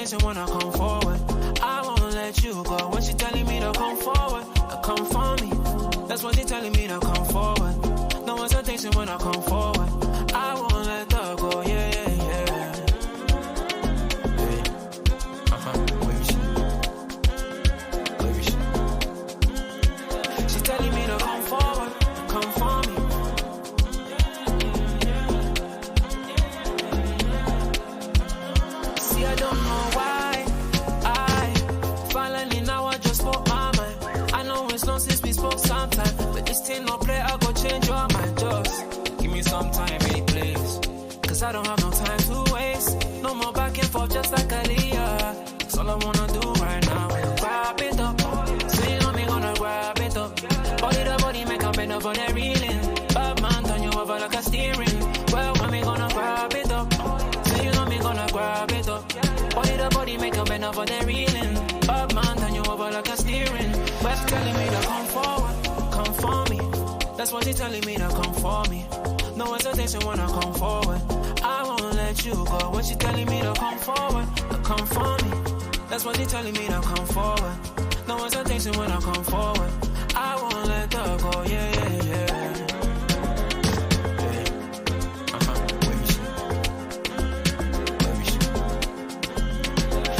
attention when I come forward. I won't let you go. When she telling me to come forward, come for me. That's what she telling me to come forward. No one's attention when I come forward. I won't let her go. Yeah, yeah, yeah. She's telling me to come forward, come for me. See, I don't know why finally now I just spoke my mind. I know it's long since we spoke sometime, but this thing no play, I go change your mind. Just give me some time, really, please. Cause I don't have no time to waste. No more back and forth, just like Aaliyah. That's all I wanna do right now. Grab it up. So you know me gonna grab it up. Body to body, make a bend up on that reeling. Bad man, turn you over like a steering. Well, when me gonna grab it up. So you know me gonna grab it up. Body to body, make a bend up on that reeling. Bad man, turn you over like a steering. Well, she telling me to come forward, come for me. That's what she telling me to come for me. No hesitation when I come forward. I won't let you go. When she telling me to come forward, come for me. That's what she telling me to come forward. No hesitation when I come forward. I won't let her go. Yeah, yeah, yeah.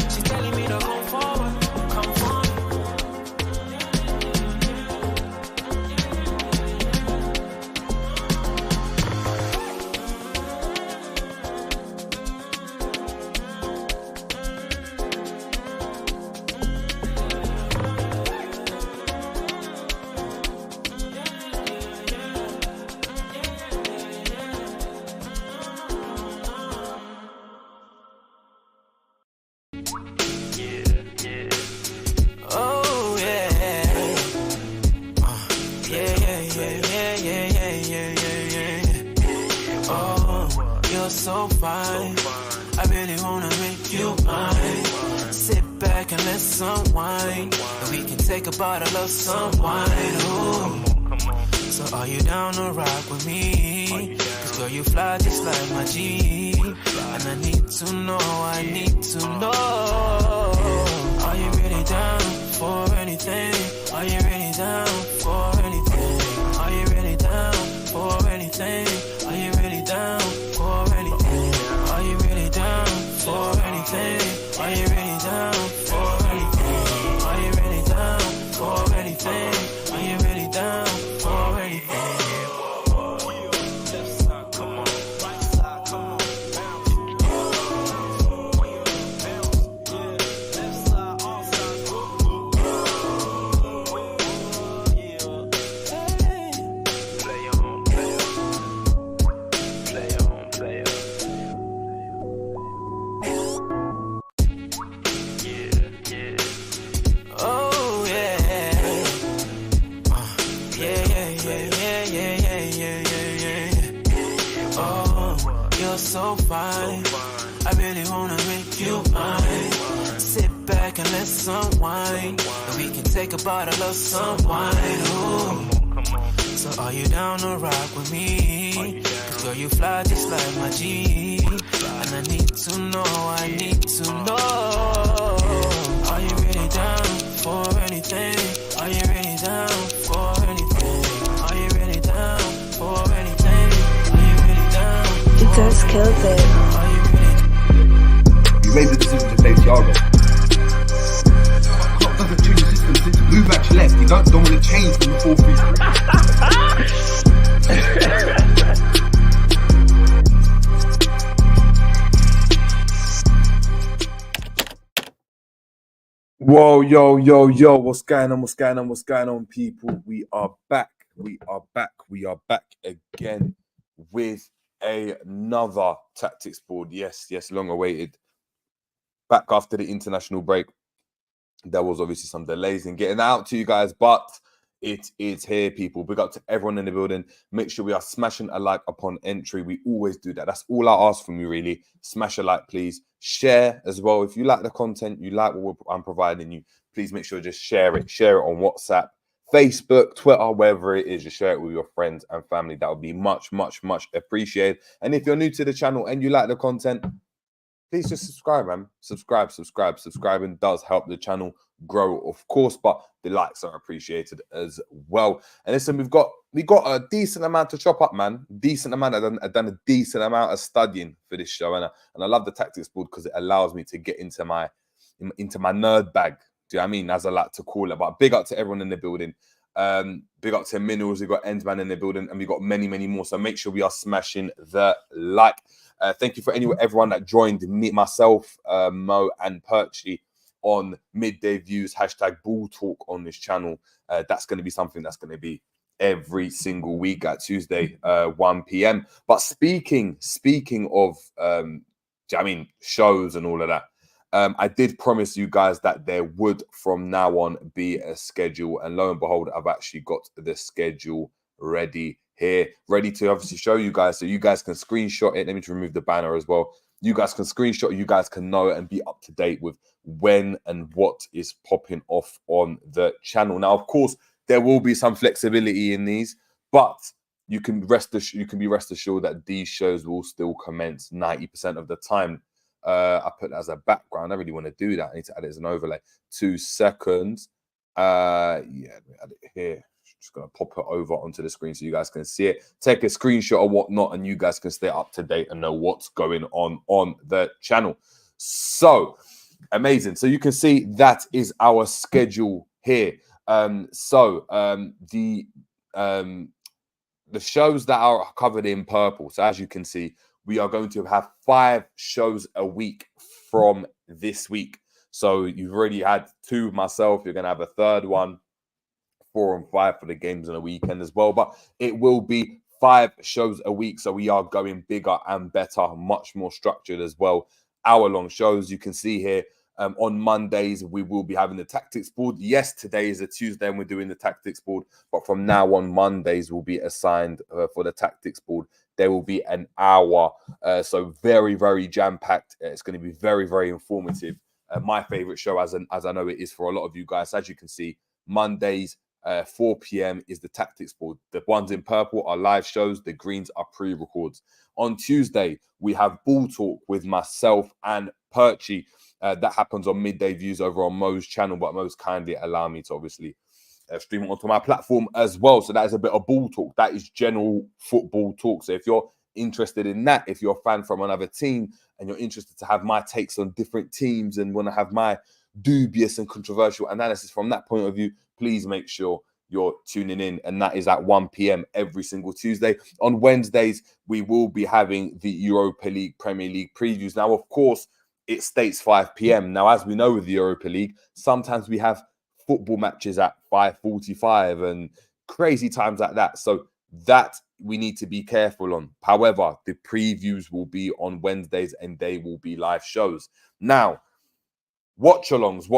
She's telling me to come forward, come for me. So fine, I really wanna make you mine. Sit back and let's unwind, and we can take a bottle of some wine. Ooh. So are you down to rock with me? Cause girl, you fly just like my G. And I need to know, I need to know. Are you really down for anything? Are you really down for anything? Are you really down for anything? Are you really down for anything? Are you really down for anything? Are you really down for anything? Are you really down for anything? Are you really down for anything? Come on, right side, come on, bounce. Left side, all sides. Play on, play on. Play on, play on. Oh yeah, yeah. Oh, you're so fine. I really wanna make you mine. Sit back and let's unwind, and we can take a bottle of some wine. Ooh. So are you down to rock with me? Cause girl, you fly just like my G. And I need to know, I need to know. Are you really down for anything? Are you really down for anything? Are you really down for anything? Are you really down? It does kill it. Are you really? You made the decision to play Thiago. Klopp doesn't change the system since Luvac left. You don't want to change from the 4-3-3. Whoa, yo, what's going on, people? We are back again with another tactics board. Yes, long awaited. Back after the international break. There was obviously some delays in getting out to you guys, but it is here, people. Big up to everyone in the building. Make sure we are smashing a like upon entry. We always do that. That's all I ask from you, really. Smash a like, please. Share as well. If you like the content, you like what I'm providing you, please make sure to just share it. Share it on WhatsApp, Facebook, Twitter, wherever it is. Just share it with your friends and family. That would be much appreciated. And if you're new to the channel and you like the content, please just subscribe, man. Subscribing does help the channel grow, of course, but the likes are appreciated as well. And listen, we got a decent amount to chop up, man. Decent amount. I've done a decent amount of studying for this show, and I love the tactics board because it allows me to get into my nerd bag. Do you know what I mean? As I like to call it. But big up to everyone in the building. Big up to Minerals. We've got Endsman in the building, and we've got many more. So make sure we are smashing the like. Thank you for everyone that joined me, myself, Mo, and Perchy on midday views, #ball talk on this channel. That's going to be something that's going to be every single week at Tuesday, 1 p.m. But speaking of, shows and all of that, I did promise you guys that there would from now on be a schedule, and lo and behold, I've actually got the schedule ready here, ready to obviously show you guys, so you guys can screenshot it. Let me just remove the banner as well. You guys can screenshot, you guys can know it and be up to date with when and what is popping off on the channel. Now, of course, there will be some flexibility in these, but you can be rest assured that these shows will still commence 90% of the time. I put that as a background. I really want to do that. I need to add it as an overlay. 2 seconds. Yeah, let me add it here. Just gonna pop it over onto the screen so you guys can see it. Take a screenshot or whatnot, and you guys can stay up to date and know what's going on the channel. So amazing. So you can see that is our schedule here. The shows that are covered in purple. So as you can see, we are going to have 5 shows a week from this week. So you've already had 2 with myself. You're gonna have a third one. 4 and 5 for the games on the weekend as well, but it will be 5 shows a week. So we are going bigger and better, much more structured as well. Hour-long shows. You can see here on Mondays we will be having the tactics board. Yes, today is a Tuesday and we're doing the tactics board, but from now on Mondays will be assigned for the tactics board. There will be an hour, so very jam-packed. It's going to be very informative. My favorite show, as I know it is for a lot of you guys. As you can see, Mondays 4 p.m. is the tactics board. The ones in purple are live shows. The greens are pre-records. On Tuesday, we have Ball Talk with myself and Perchy. That happens on midday views over on Mo's channel, but Mo's kindly allow me to obviously stream it onto my platform as well. So that is a bit of Ball Talk. That is general football talk. So if you're interested in that, if you're a fan from another team and you're interested to have my takes on different teams and want to have my dubious and controversial analysis from that point of view, please make sure you're tuning in, and that is at 1 p.m. every single Tuesday. On Wednesdays, we will be having the Europa League, Premier League previews. Now, of course, it states 5 p.m. Now, as we know with the Europa League, sometimes we have football matches at 5:45 and crazy times like that. So that we need to be careful on. However, the previews will be on Wednesdays and they will be live shows. Now, watch-alongs.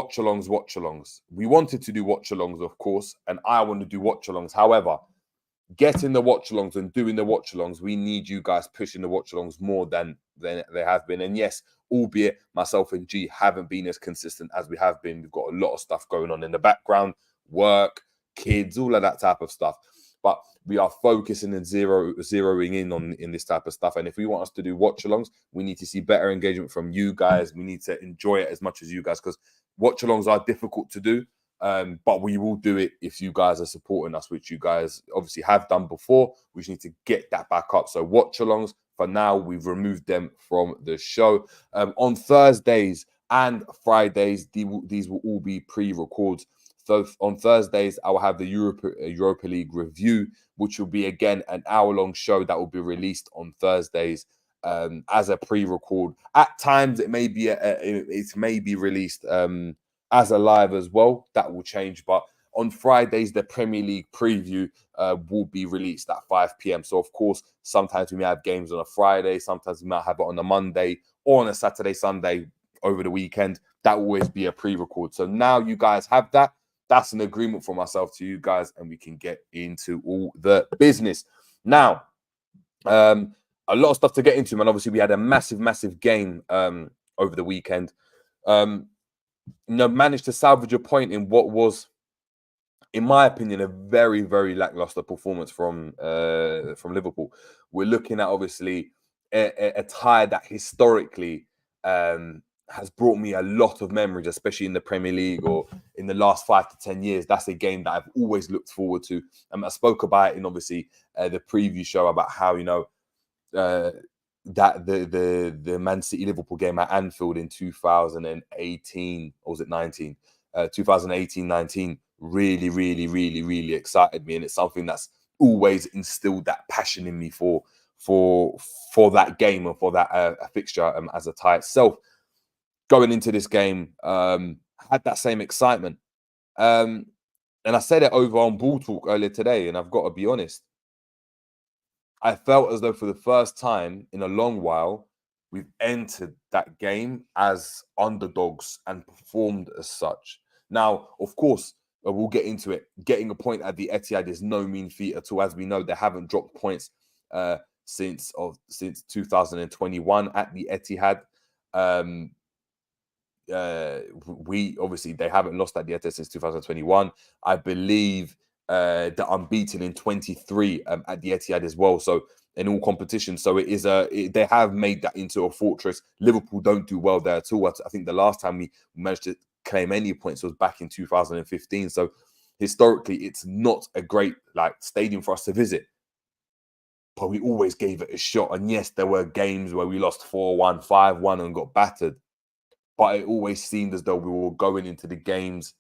We wanted to do watch-alongs, of course, and I want to do watch-alongs. However, getting the watch-alongs and doing the watch-alongs, we need you guys pushing the watch-alongs more than they have been. And yes, albeit myself and G haven't been as consistent as we have been. We've got a lot of stuff going on in the background, work, kids, all of that type of stuff. But we are focusing and zeroing in on this type of stuff. And if we want us to do watch-alongs, we need to see better engagement from you guys. We need to enjoy it as much as you guys, because watch-alongs are difficult to do. But we will do it if you guys are supporting us, which you guys obviously have done before. We just need to get that back up. So watch-alongs, for now, we've removed them from the show. On Thursdays and Fridays, these will all be pre-records. So on Thursdays, I will have the Europa League review, which will be, again, an hour-long show that will be released on Thursdays as a pre-record. At times, it may be released as a live as well. That will change. But on Fridays, the Premier League preview will be released at 5 p.m. So, of course, sometimes we may have games on a Friday. Sometimes we might have it on a Monday or on a Saturday, Sunday over the weekend. That will always be a pre-record. So now you guys have that. That's an agreement for myself to you guys, and we can get into all the business. Now, a lot of stuff to get into, man. Obviously, we had a massive game over the weekend. Managed to salvage a point in what was, in my opinion, a very lackluster performance from Liverpool. We're looking at, obviously, a tie that historically has brought me a lot of memories, especially in the Premier League or in the last 5 to 10 years. That's a game that I've always looked forward to. I spoke about it in obviously the preview show about how, you know, that the Man City Liverpool game at Anfield in 2018, or was it 19? 2018-19 really, really, really, really excited me, and it's something that's always instilled that passion in me for that game and for that fixture as a tie itself. Going into this game, had that same excitement, and I said it over on Ball Talk earlier today, and I've got to be honest, I felt as though for the first time in a long while, we've entered that game as underdogs and performed as such. Now, of course, we'll get into it. Getting a point at the Etihad is no mean feat at all. As we know, they haven't dropped points since 2021 at the Etihad. They haven't lost at the Etihad since 2021. I believe they're unbeaten in 23 at the Etihad as well. So in all competitions, so it is they have made that into a fortress. Liverpool don't do well there at all. I think the last time we managed to claim any points was back in 2015. So historically, it's not a great stadium for us to visit, but we always gave it a shot. And yes, there were games where we lost 4-1, 5-1 and got battered, but it always seemed as though we were going into the games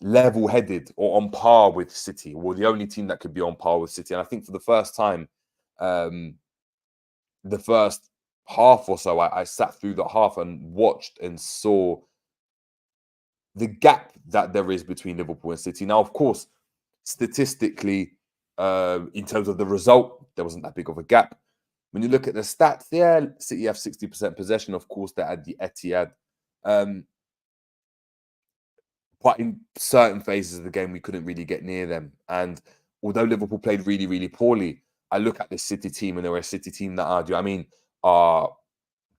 level-headed or on par with City. We're the only team that could be on par with City. And I think for the first time, the first half or so, I sat through the half and watched and saw the gap that there is between Liverpool and City. Now, of course, statistically, in terms of the result, there wasn't that big of a gap. When you look at the stats, yeah, City have 60% possession. Of course, they're at the Etihad. But in certain phases of the game, we couldn't really get near them. And although Liverpool played really, really poorly, I look at this City team, and they're a City team that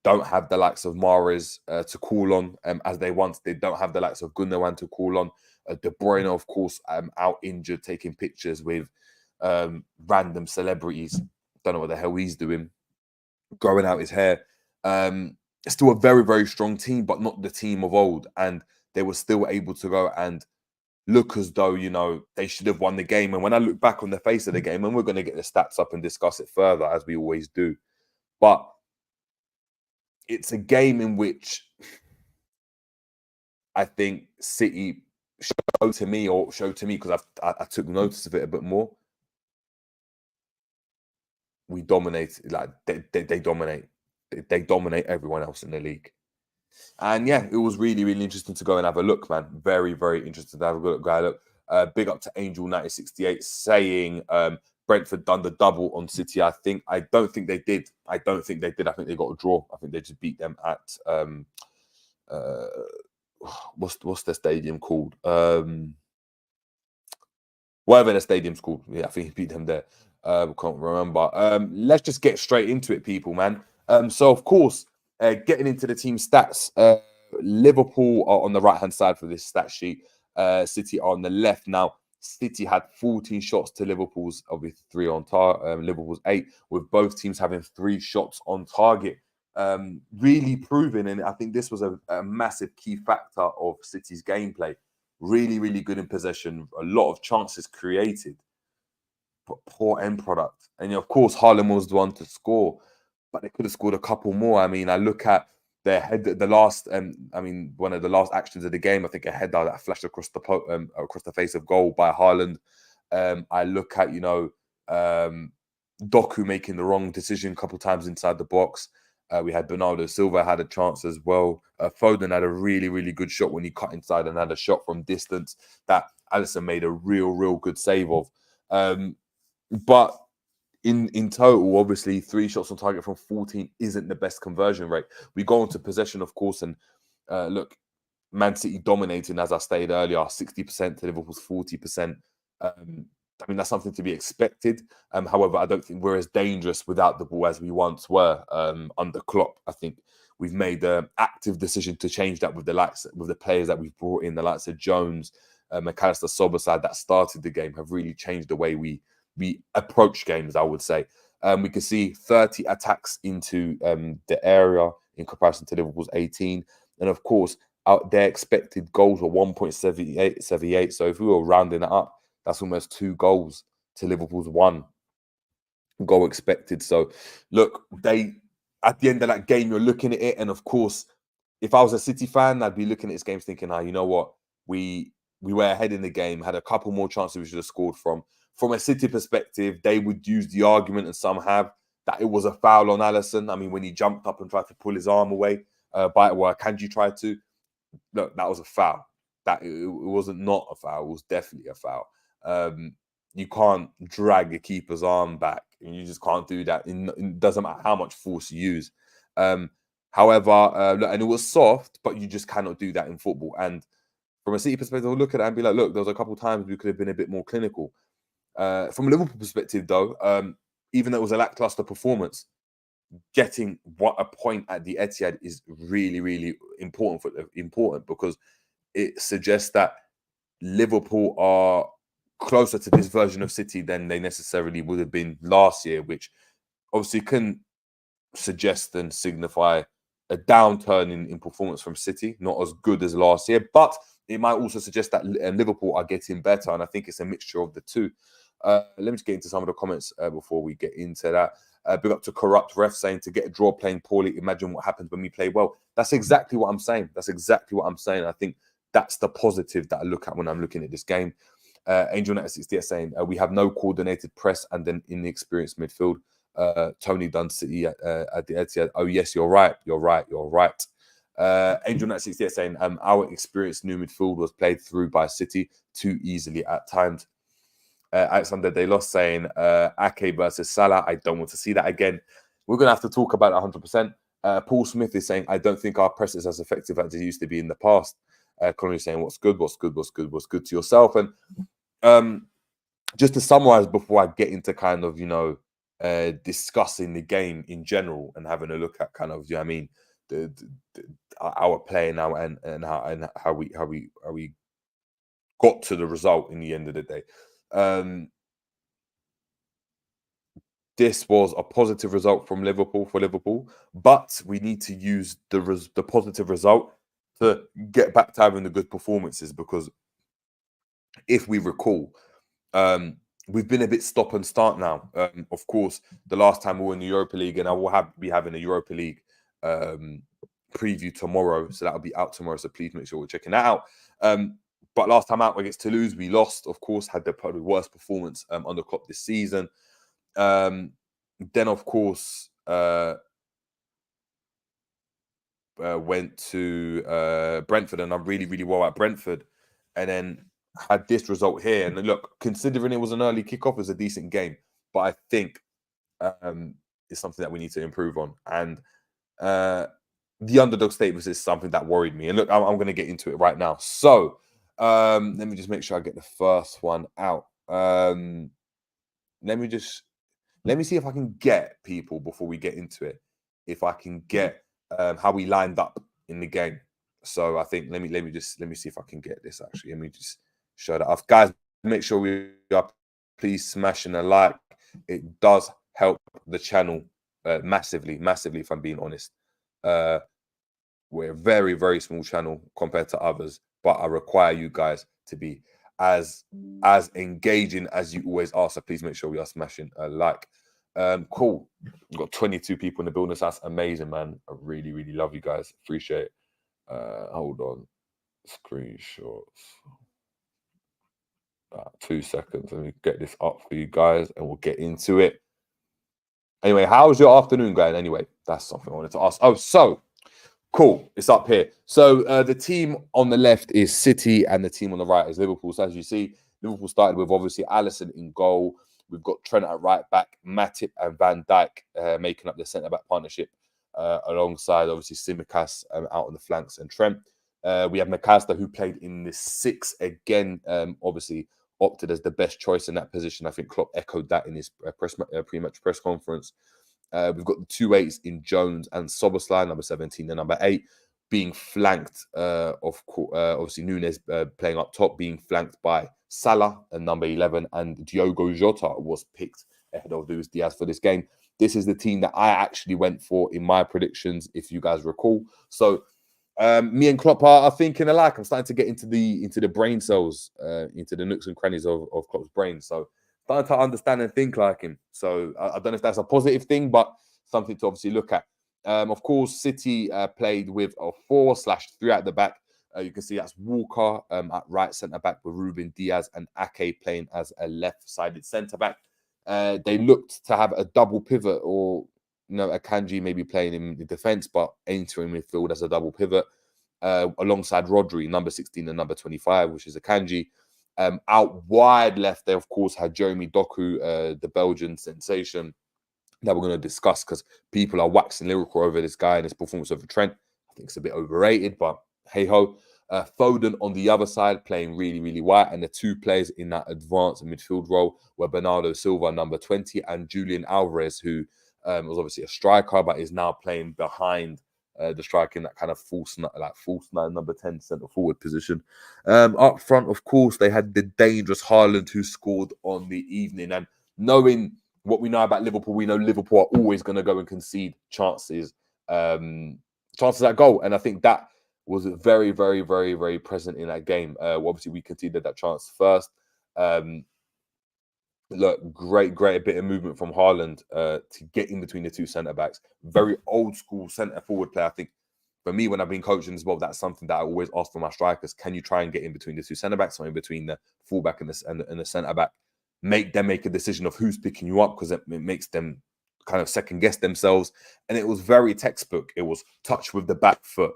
don't have the likes of Mahrez to call on as they once did. Don't have the likes of Gundogan to call on. De Bruyne, of course, out injured, taking pictures with random celebrities. Don't know what the hell he's doing, growing out his hair. Still a very, very strong team, but not the team of old. And they were still able to go and look as though, you know, they should have won the game. And when I look back on the face of the game, and we're going to get the stats up and discuss it further, as we always do, but it's a game in which I think City showed to me, because I took notice of it a bit more. We dominate, they dominate. They dominate everyone else in the league. And yeah, it was really, really interesting to go and have a look, man. Very, very interesting to have a look. Big up to Angel 1968 saying Brentford done the double on City. I don't think they did. I think they got a draw. I think they just beat them at what's their stadium called? Whatever the stadium's called. Yeah, I think he beat them there. Can't remember. Let's just get straight into it, people, man. So of course, getting into the team stats, Liverpool are on the right-hand side for this stat sheet. City are on the left. Now, City had 14 shots to Liverpool's, obviously 3 on target. Liverpool's 8, with both teams having 3 shots on target. Really proving, and I think this was a massive key factor of City's gameplay. Really, really good in possession. A lot of chances created, but poor end product. And of course, Haaland was the one to score, but they could have scored a couple more. I mean, I look at their head, one of the last actions of the game. I think a header that flashed across the face of goal by Haaland. I look at Doku making the wrong decision a couple times inside the box. We had Bernardo Silva had a chance as well. Foden had a really, really good shot when he cut inside and had a shot from distance that Alisson made a real good save of. But in total, obviously, 3 shots on target from 14 isn't the best conversion rate. We go on to possession, of course, and look, Man City dominating, as I stated earlier, 60% to Liverpool's 40%. I mean, that's something to be expected. However, I don't think we're as dangerous without the ball as we once were under Klopp. I think we've made an active decision to change that with the players that we've brought in, the likes of Jones, McAllister, Soberside, that started the game, have really changed the way we approach games, I would say. We can see 30 attacks into the area, in comparison to Liverpool's 18. And of course, their expected goals were 1.78. So if we were rounding it up, that's almost 2 goals to Liverpool's 1 goal expected. So look, at the end of that game, you're looking at it, and of course, if I was a City fan, I'd be looking at this game thinking, you know what, we were ahead in the game, had a couple more chances we should have scored from. From a City perspective, they would use the argument, and some have, that it was a foul on Alisson. I mean, when he jumped up and tried to pull his arm away, Kanji tried to, look, that was a foul. That it wasn't not a foul. It was definitely a foul. You can't drag a keeper's arm back. You just can't do that. It doesn't matter how much force you use. However, and it was soft, but you just cannot do that in football. And from a City perspective, we'll look at it and be like, look, there was a couple of times we could have been a bit more clinical. From a Liverpool perspective, though, even though it was a lacklustre performance, getting a point at the Etihad is really, really important because it suggests that Liverpool are closer to this version of City than they necessarily would have been last year, which obviously can suggest and signify a downturn in performance from City, not as good as last year, but it might also suggest that Liverpool are getting better, and I think it's a mixture of the two. Let me just get into some of the comments before we get into that. Big up to Corrupt Ref saying, to get a draw playing poorly, imagine what happens when we play well. That's exactly what I'm saying. I think that's the positive that I look at when I'm looking at this game. Angel 68 saying, we have no coordinated press and then inexperienced midfield. Tony Dunn City at the Etihad. Oh, yes, you're right. Angel 68 saying, our experienced new midfield was played through by City too easily at times. Alexander De Los saying, Ake versus Salah, I don't want to see that again. We're going to have to talk about it 100%. Paul Smith is saying, I don't think our press is as effective as it used to be in the past. Connie saying, what's good to yourself. And just to summarize before I get into kind of, discussing the game in general and having a look at kind of, our play now and how we got to the result in the end of the day. This was a positive result for Liverpool, but we need to use the positive result to get back to having the good performances, because if we recall, we've been a bit stop and start now. Of course, the last time we were in the Europa League, and I will be having a Europa League preview tomorrow, so that'll be out tomorrow, so please make sure we're checking that out. But last time out against Toulouse, we lost, of course, had the probably worst performance under Klopp this season. Then, of course, went to Brentford, and I'm really, really well at Brentford. And then had this result here. And look, considering it was an early kickoff, it was a decent game. But I think it's something that we need to improve on. And the underdog status is something that worried me. And look, I'm going to get into it right now. So, let me just make sure I get the first one out. Let me see if I can get people before we get into it. If I can get how we lined up in the game. So I think let me see if I can get this actually. Let me just show that off, guys. Make sure we are please smashing a like. It does help the channel massively. If I'm being honest. We're a very, very small channel compared to others, but I require you guys to be as engaging as you always are. So please make sure we are smashing a like. Cool. We've got 22 people in the building. So that's amazing, man. I really, really love you guys. Appreciate it. Hold on. Screenshots. 2 seconds. Let me get this up for you guys and we'll get into it. Anyway, how's your afternoon going? Anyway, that's something I wanted to ask. Oh, so cool. It's up here. So the team on the left is City and the team on the right is Liverpool. So as you see, Liverpool started with obviously Alisson in goal. We've got Trent at right back, Matip and Van Dijk making up the centre-back partnership alongside obviously Tsimikas out on the flanks and Trent. We have McAllister, who played in the 6 again, obviously opted as the best choice in that position. I think Klopp echoed that in his pre-match press conference. We've got the 2 8s in Jones and Szoboszlai, number 17 and number 8, being flanked, obviously Nunes playing up top, being flanked by Salah and number 11, and Diogo Jota was picked ahead of Luis Diaz for this game. this is the team that I actually went for in my predictions, if you guys recall. So me and Klopp are thinking alike. I'm starting to get into the brain cells, into the nooks and crannies of Klopp's brain. So starting to understand and think like him. So I don't know if that's a positive thing, but something to obviously look at. Of course, City played with a 4/3 at the back. You can see that's Walker at right centre back with Ruben Diaz and Ake playing as a left-sided centre back. They looked to have a double pivot, or Akanji maybe playing in the defence, but entering midfield as a double pivot alongside Rodri, number 16 and number 25, which is Akanji. Out wide left, they of course had Jeremy Doku, the Belgian sensation, that we're going to discuss because people are waxing lyrical over this guy and his performance over Trent. I think it's a bit overrated, but hey ho. Foden on the other side playing really, really wide, and the two players in that advanced midfield role were Bernardo Silva, number 20, and Julian Alvarez, who was obviously a striker, but is now playing behind the striker in that kind of false nine, number 10 centre forward position. Up front, of course, they had the dangerous Haaland, who scored on the evening, and knowing what we know about Liverpool, we know Liverpool are always going to go and concede chances at goal. And I think that was very, very, very, very present in that game. Obviously, we conceded that chance first. Look, great bit of movement from Haaland to get in between the two centre-backs. Very old school centre-forward player. I think for me, when I've been coaching as well, that's something that I always ask for my strikers. Can you try and get in between the two centre-backs, or in between the fullback and the centre-back? Make them make a decision of who's picking you up, because it makes them kind of second guess themselves. And it was very textbook. It was touch with the back foot,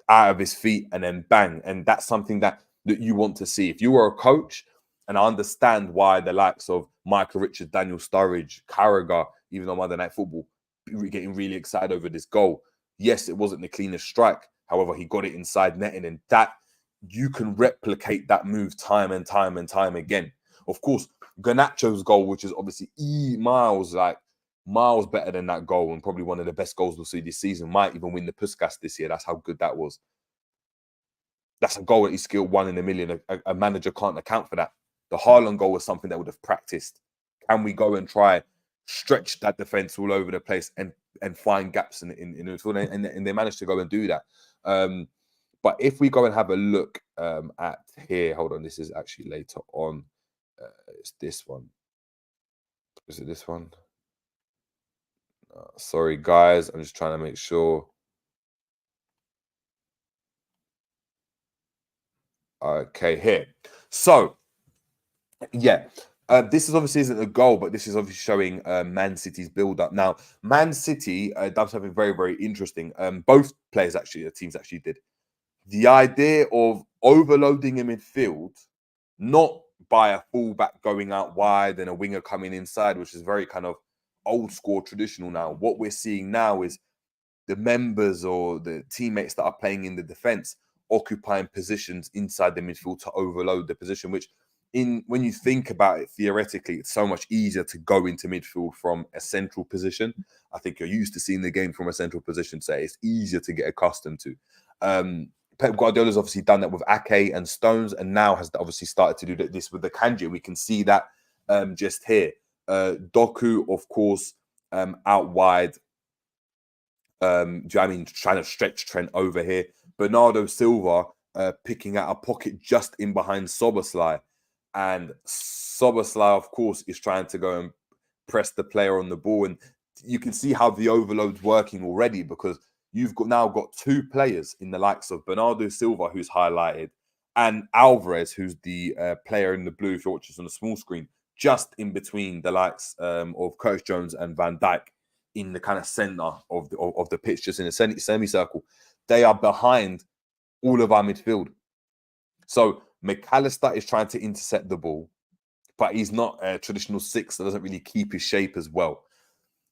out of his feet, and then bang. And that's something that you want to see. If you were a coach, and I understand why the likes of Michael Richards, Daniel Sturridge, Carragher, even on Monday Night Football, getting really excited over this goal. Yes, it wasn't the cleanest strike. However, he got it inside netting, and that you can replicate that move time and time and time again. Of course, Garnacho's goal, which is obviously miles better than that goal, and probably one of the best goals we'll see this season, might even win the Puskas this year. That's how good that was. That's a goal that he's skilled 1 in a million. A manager can't account for that. The Haaland goal was something that would have practiced. Can we go and try stretch that defense all over the place and find gaps in it? And they managed to go and do that. But if we go and have a look at here, hold on, this is actually later on. It's this one. Is it this one? Sorry, guys. I'm just trying to make sure. Okay, here. So, yeah. This is obviously isn't a goal, but this is obviously showing Man City's build-up. Now, Man City done something very, very interesting. Both players actually, the teams actually did. The idea of overloading in midfield, not by a fullback going out wide and a winger coming inside, which is very kind of old school traditional now. What we're seeing now is the members or the teammates that are playing in the defense occupying positions inside the midfield to overload the position, which when you think about it theoretically, it's so much easier to go into midfield from a central position. I think you're used to seeing the game from a central position, so it's easier to get accustomed to. Pep Guardiola's obviously done that with Ake and Stones, and now has obviously started to do this with the Kanji. We can see that just here. Doku, of course, out wide. Trying to stretch Trent over here. Bernardo Silva picking out a pocket just in behind Szoboszlai. And Szoboszlai, of course, is trying to go and press the player on the ball. And you can see how the overload's working already, because you've now got two players in the likes of Bernardo Silva, who's highlighted, and Alvarez, who's the player in the blue, if you're watching on the small screen, just in between the likes of Curtis Jones and Van Dijk, in the kind of centre of the pitch, just in a semicircle. They are behind all of our midfield. So McAllister is trying to intercept the ball, but he's not a traditional 6 that doesn't really keep his shape as well.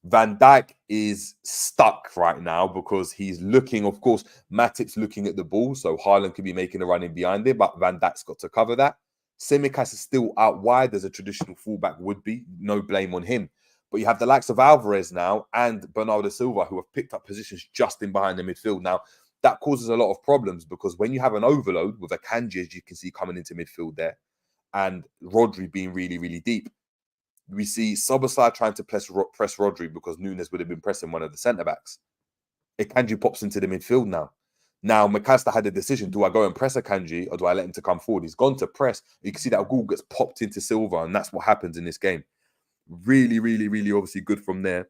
Van Dijk is stuck right now because he's looking, of course, Matip's looking at the ball, so Haaland could be making a run in behind it, but Van Dijk's got to cover that. Tsimikas is still out wide as a traditional fullback would be. No blame on him. But you have the likes of Alvarez now and Bernardo Silva, who have picked up positions just in behind the midfield. Now, that causes a lot of problems, because when you have an overload with Akanji, as you can see, coming into midfield there, and Rodri being really, really deep, We see Szoboszlai trying to press Rodri because Nunes would have been pressing one of the centre-backs. Akanji pops into the midfield now. Now, McAllister had a decision. Do I go and press Akanji or do I let him to come forward? He's gone to press. You can see that goal gets popped into Silva, and that's what happens in this game. Really, really, really obviously good from there.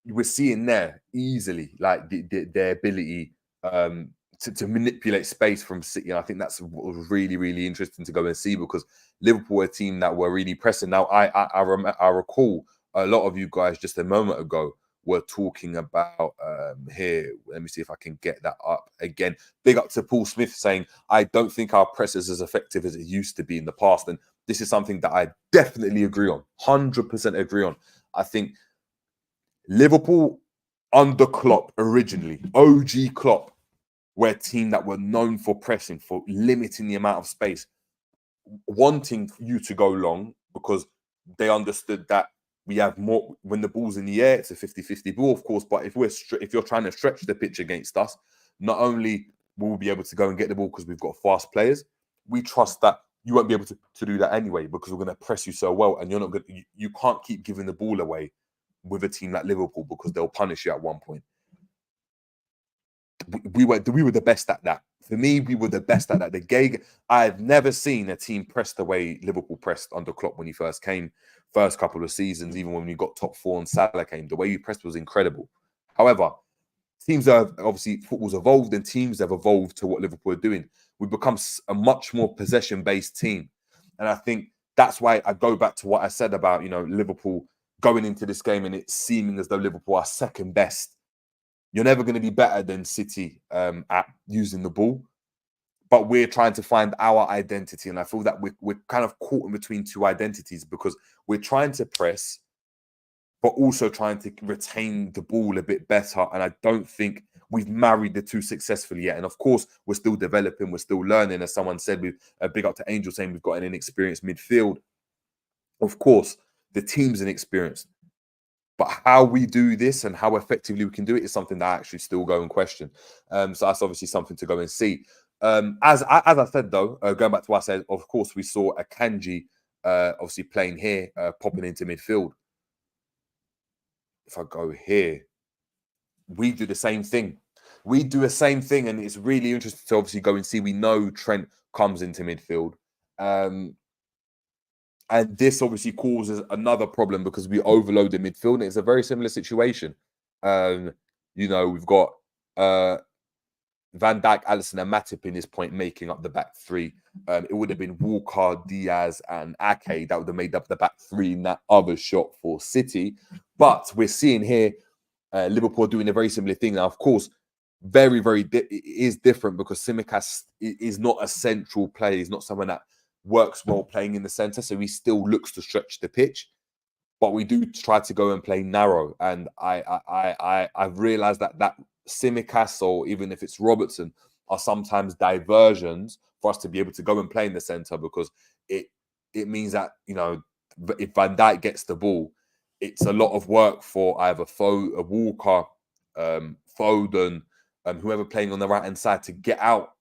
We're seeing there easily like their ability to manipulate space from City. And I think that's what was really, really interesting to go and see, because Liverpool were a team that were really pressing. Now, I recall a lot of you guys just a moment ago were talking about here. Let me see if I can get that up again. Big up to Paul Smith saying, I don't think our press is as effective as it used to be in the past. And this is something that I definitely agree on, 100% agree on. I think Liverpool under Klopp originally, OG Klopp, were a team that were known for pressing, for limiting the amount of space, wanting you to go long because they understood that we have more when the ball's in the air. It's a 50-50 ball, of course, but if you're trying to stretch the pitch against us, not only will we be able to go and get the ball because we've got fast players, we trust that you won't be able to do that anyway because we're going to press you so well, and you're not good. You can't keep giving the ball away with a team like Liverpool because they'll punish you at one point. We were the best at that. For me, we were the best at that. I've never seen a team press the way Liverpool pressed under Klopp when he first came, first couple of seasons, even when we got top four and Salah came. The way he pressed was incredible. However, teams have obviously, football's evolved and teams have evolved to what Liverpool are doing. We've become a much more possession-based team. And I think that's why I go back to what I said about, Liverpool going into this game and it's seeming as though Liverpool are second best. You're never going to be better than City at using the ball, but we're trying to find our identity. And I feel that we're kind of caught in between two identities because we're trying to press, but also trying to retain the ball a bit better. And I don't think we've married the two successfully yet. And of course, we're still developing, we're still learning. As someone said, with a big up to Angel saying we've got an inexperienced midfield. Of course, the team's inexperienced. But how we do this and how effectively we can do it is something that I actually still go and question. So that's obviously something to go and see. As I said, though, going back to what I said, of course, we saw Akanji obviously playing here, popping into midfield. If I go here, we do the same thing. We do the same thing, and it's really interesting to obviously go and see. We know Trent comes into midfield. And this obviously causes another problem because we overload the midfield. And it's a very similar situation. We've got Van Dijk, Alisson, and Matip in this point making up the back three. It would have been Walker, Diaz, and Ake that would have made up the back three in that other shot for City. But we're seeing here Liverpool doing a very similar thing. Now, of course, very, very it is different because Tsimikas is not a central player. He's not someone that works well playing in the centre, so he still looks to stretch the pitch, but we do try to go and play narrow. And I've realised that Tsimikas, or even if it's Robertson, are sometimes diversions for us to be able to go and play in the centre, because it means that if Van Dijk gets the ball, it's a lot of work for either a Walker, Foden, whoever playing on the right hand side to get out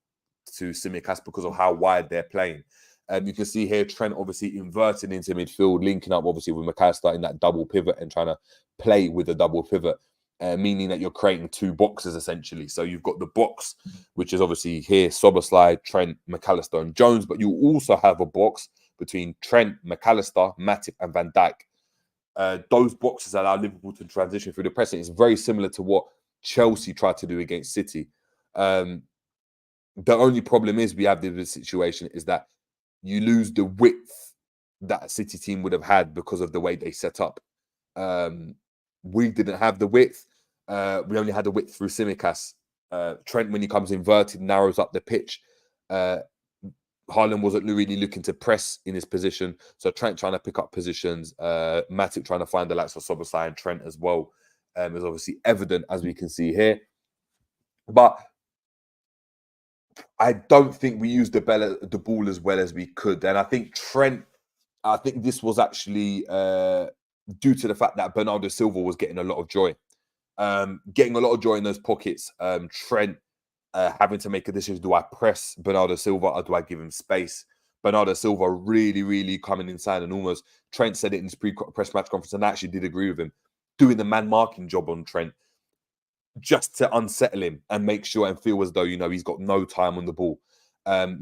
to Tsimikas because of how wide they're playing. You can see here Trent obviously inverting into midfield, linking up obviously with McAllister in that double pivot and trying to play with a double pivot, meaning that you're creating two boxes essentially. So you've got the box, which is obviously here, Szoboszlai, Trent, McAllister and Jones, but you also have a box between Trent, McAllister, Matip and Van Dijk. Those boxes allow Liverpool to transition through the pressing. It's very similar to what Chelsea tried to do against City. The only problem is we have this situation is that you lose the width that a City team would have had because of the way they set up. We didn't have the width. We only had the width through Tsimikas. Trent, when he comes inverted, narrows up the pitch. Haaland wasn't really looking to press in his position. So Trent trying to pick up positions. Matip trying to find the likes of Szoboszlai and Trent as well. Is obviously evident, as we can see here. But I don't think we used the ball as well as we could. And I think this was actually due to the fact that Bernardo Silva was getting a lot of joy. Getting a lot of joy in those pockets. Trent having to make a decision. Do I press Bernardo Silva or do I give him space? Bernardo Silva really, really coming inside, and almost Trent said it in his pre-press match conference, and I actually did agree with him, doing the man marking job on Trent just to unsettle him and make sure and feel as though, he's got no time on the ball.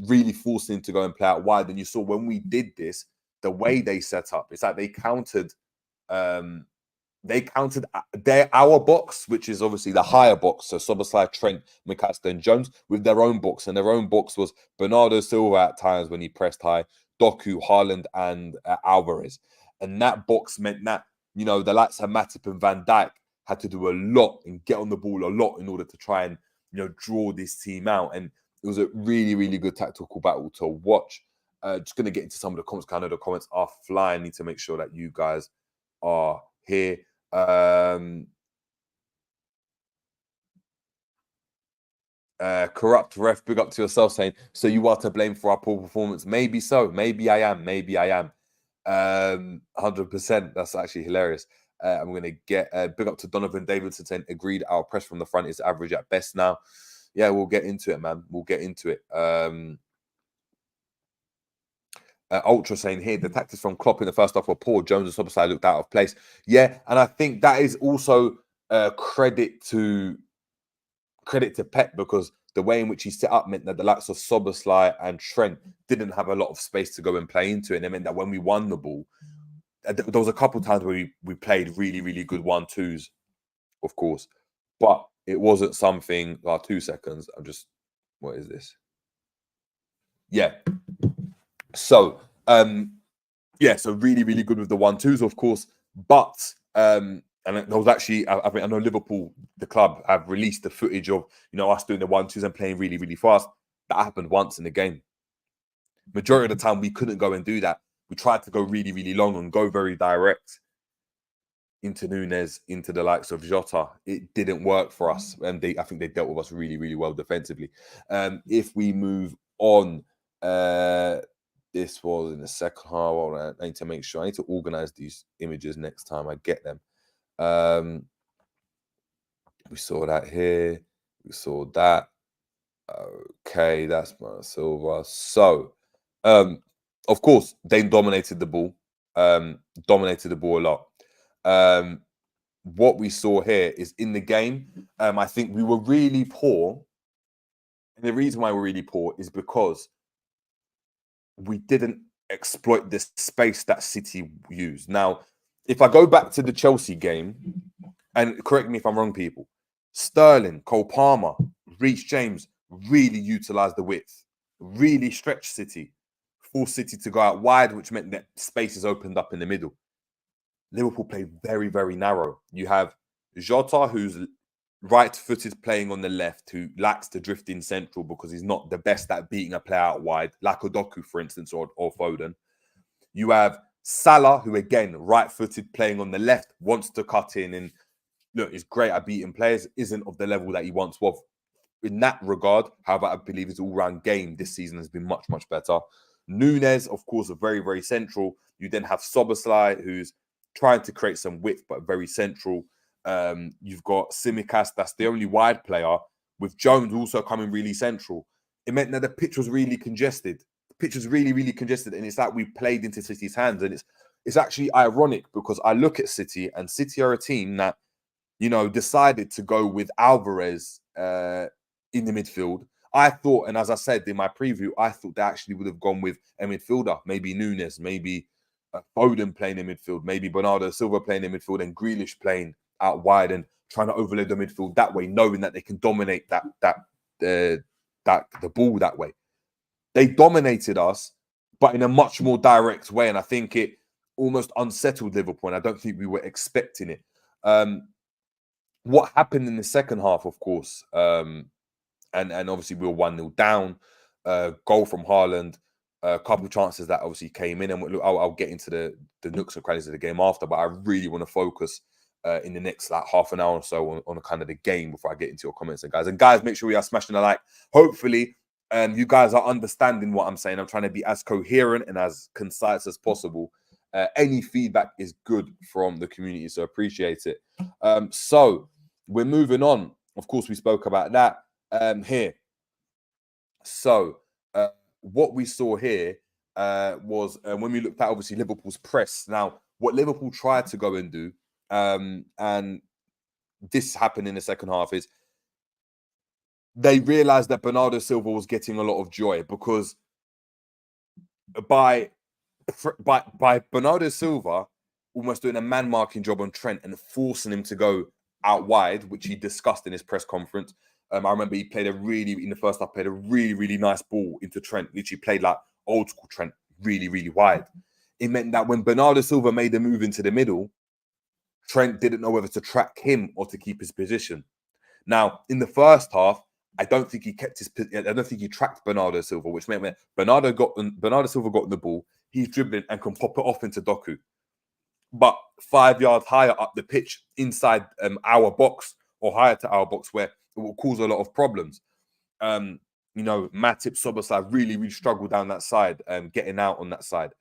Really forcing him to go and play out wide. And you saw when we did this, the way they set up, it's like they countered our box, which is obviously the higher box. So Szoboszlai, Trent, McAllister, and Jones with their own box. And their own box was Bernardo Silva at times when he pressed high, Doku, Haaland, and Alvarez. And that box meant that, the likes of Matip and Van Dijk had to do a lot and get on the ball a lot in order to try and, draw this team out. And it was a really, really good tactical battle to watch. Just going to get into some of the comments, because I know the comments are flying. I need to make sure that you guys are here. Corrupt ref, big up to yourself, saying, so you are to blame for our poor performance. Maybe so. Maybe I am. 100%. That's actually hilarious. I'm going to get big up to Donovan Davidson saying, agreed, our press from the front is average at best now. Yeah, we'll get into it, man. We'll get into it. Ultra saying here, the tactics from Klopp in the first half were poor. Jones and Szoboszlai looked out of place. Yeah, and I think that is also credit to Pep, because the way in which he set up meant that the likes of Szoboszlai and Trent didn't have a lot of space to go and play into it. And it meant that when we won the ball, there was a couple of times where we played really, really good 1-2s, of course. But it wasn't something... 2 seconds. What is this? Yeah. So, so really, really good with the 1-2s, of course. But, and there was actually, I know Liverpool, the club, have released the footage of, us doing the 1-2s and playing really, really fast. That happened once in the game. Majority of the time, we couldn't go and do that. We tried to go really, really long and go very direct into Núñez, into the likes of Jota. It didn't work for us. And I think they dealt with us really, really well defensively. If we move on, this was in the second half. I need to make sure. I need to organize these images next time I get them. We saw that here. We saw that. Okay, that's Silva. So, of course, they dominated the ball. Dominated the ball a lot. What we saw here is in the game, I think we were really poor. And the reason why we're really poor is because we didn't exploit this space that City used. Now, if I go back to the Chelsea game, and correct me if I'm wrong, people, Sterling, Cole Palmer, Reece James really utilised the width, really stretched City, forced City to go out wide, which meant that spaces opened up in the middle. Liverpool played very, very narrow. You have Jota, who's right-footed playing on the left, who lacks the drifting central because he's not the best at beating a play out wide, like Doku, for instance, or Foden. You have Salah, who, again, right-footed playing on the left, wants to cut in and, look, is great at beating players, isn't of the level that he once was. In that regard, however, I believe his all-round game this season has been much, much better. Núñez, of course, are very, very central. You then have Szoboszlai, who's trying to create some width, but very central. You've got Tsimikas, that's the only wide player, with Jones also coming really central. It meant that the pitch was really congested. The pitch was really, really congested, and it's like we played into City's hands. And it's actually ironic because I look at City, and City are a team that, decided to go with Alvarez in the midfield. I thought, and as I said in my preview, I thought they actually would have gone with a midfielder, maybe Núñez, maybe Foden playing in midfield, maybe Bernardo Silva playing in midfield, and Grealish playing out wide and trying to overload the midfield that way, knowing that they can dominate the ball that way. They dominated us, but in a much more direct way, and I think it almost unsettled Liverpool, and I don't think we were expecting it. What happened in the second half, of course, and obviously we were 1-0 down, goal from Haaland, a couple of chances that obviously came in, and look, I'll get into the nooks and crannies of the game after, but I really want to focus in the next half an hour or so on kind of the game before I get into your comments. And guys, make sure we are smashing a like. Hopefully, you guys are understanding what I'm saying. I'm trying to be as coherent and as concise as possible. Any feedback is good from the community, so appreciate it. So we're moving on. Of course, we spoke about that here. So what we saw here, was when we looked at obviously Liverpool's press. Now, what Liverpool tried to go and do, and this happened in the second half, is they realised that Bernardo Silva was getting a lot of joy because by Bernardo Silva almost doing a man marking job on Trent and forcing him to go out wide, which he discussed in his press conference. I remember he played in the first half, played a really, really nice ball into Trent. Literally played like old school Trent, really, really wide. It meant that when Bernardo Silva made the move into the middle, Trent didn't know whether to track him or to keep his position. Now, in the first half, I don't think he tracked Bernardo Silva, which meant when Bernardo Silva got the ball, he's dribbling and can pop it off into Doku. But 5 yards higher up the pitch, inside our box or higher to our box, where it will cause a lot of problems. Matip, Szoboszlai really, really struggled down that side, getting out on that side.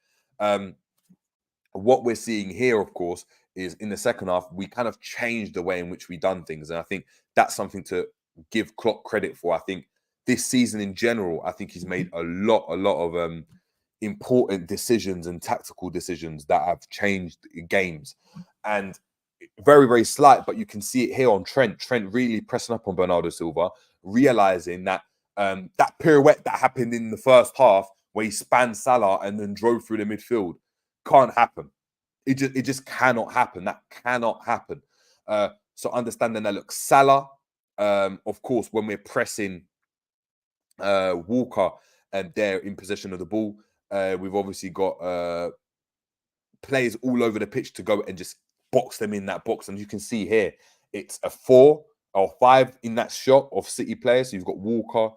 What we're seeing here, of course, is in the second half, we kind of changed the way in which we done things. And I think that's something to give Klopp credit for. I think this season in general, I think he's made a lot of important decisions and tactical decisions that have changed games. And very, very slight, but you can see it here on Trent. Trent really pressing up on Bernardo Silva, realizing that that pirouette that happened in the first half, where he spanned Salah and then drove through the midfield, can't happen. It just cannot happen. That cannot happen. So understanding that, look, Salah, of course, when we're pressing Walker and they're in possession of the ball, we've obviously got players all over the pitch to go and just box them in that box. And you can see here, it's a 4 or 5 in that shot of City players. So you've got Walker,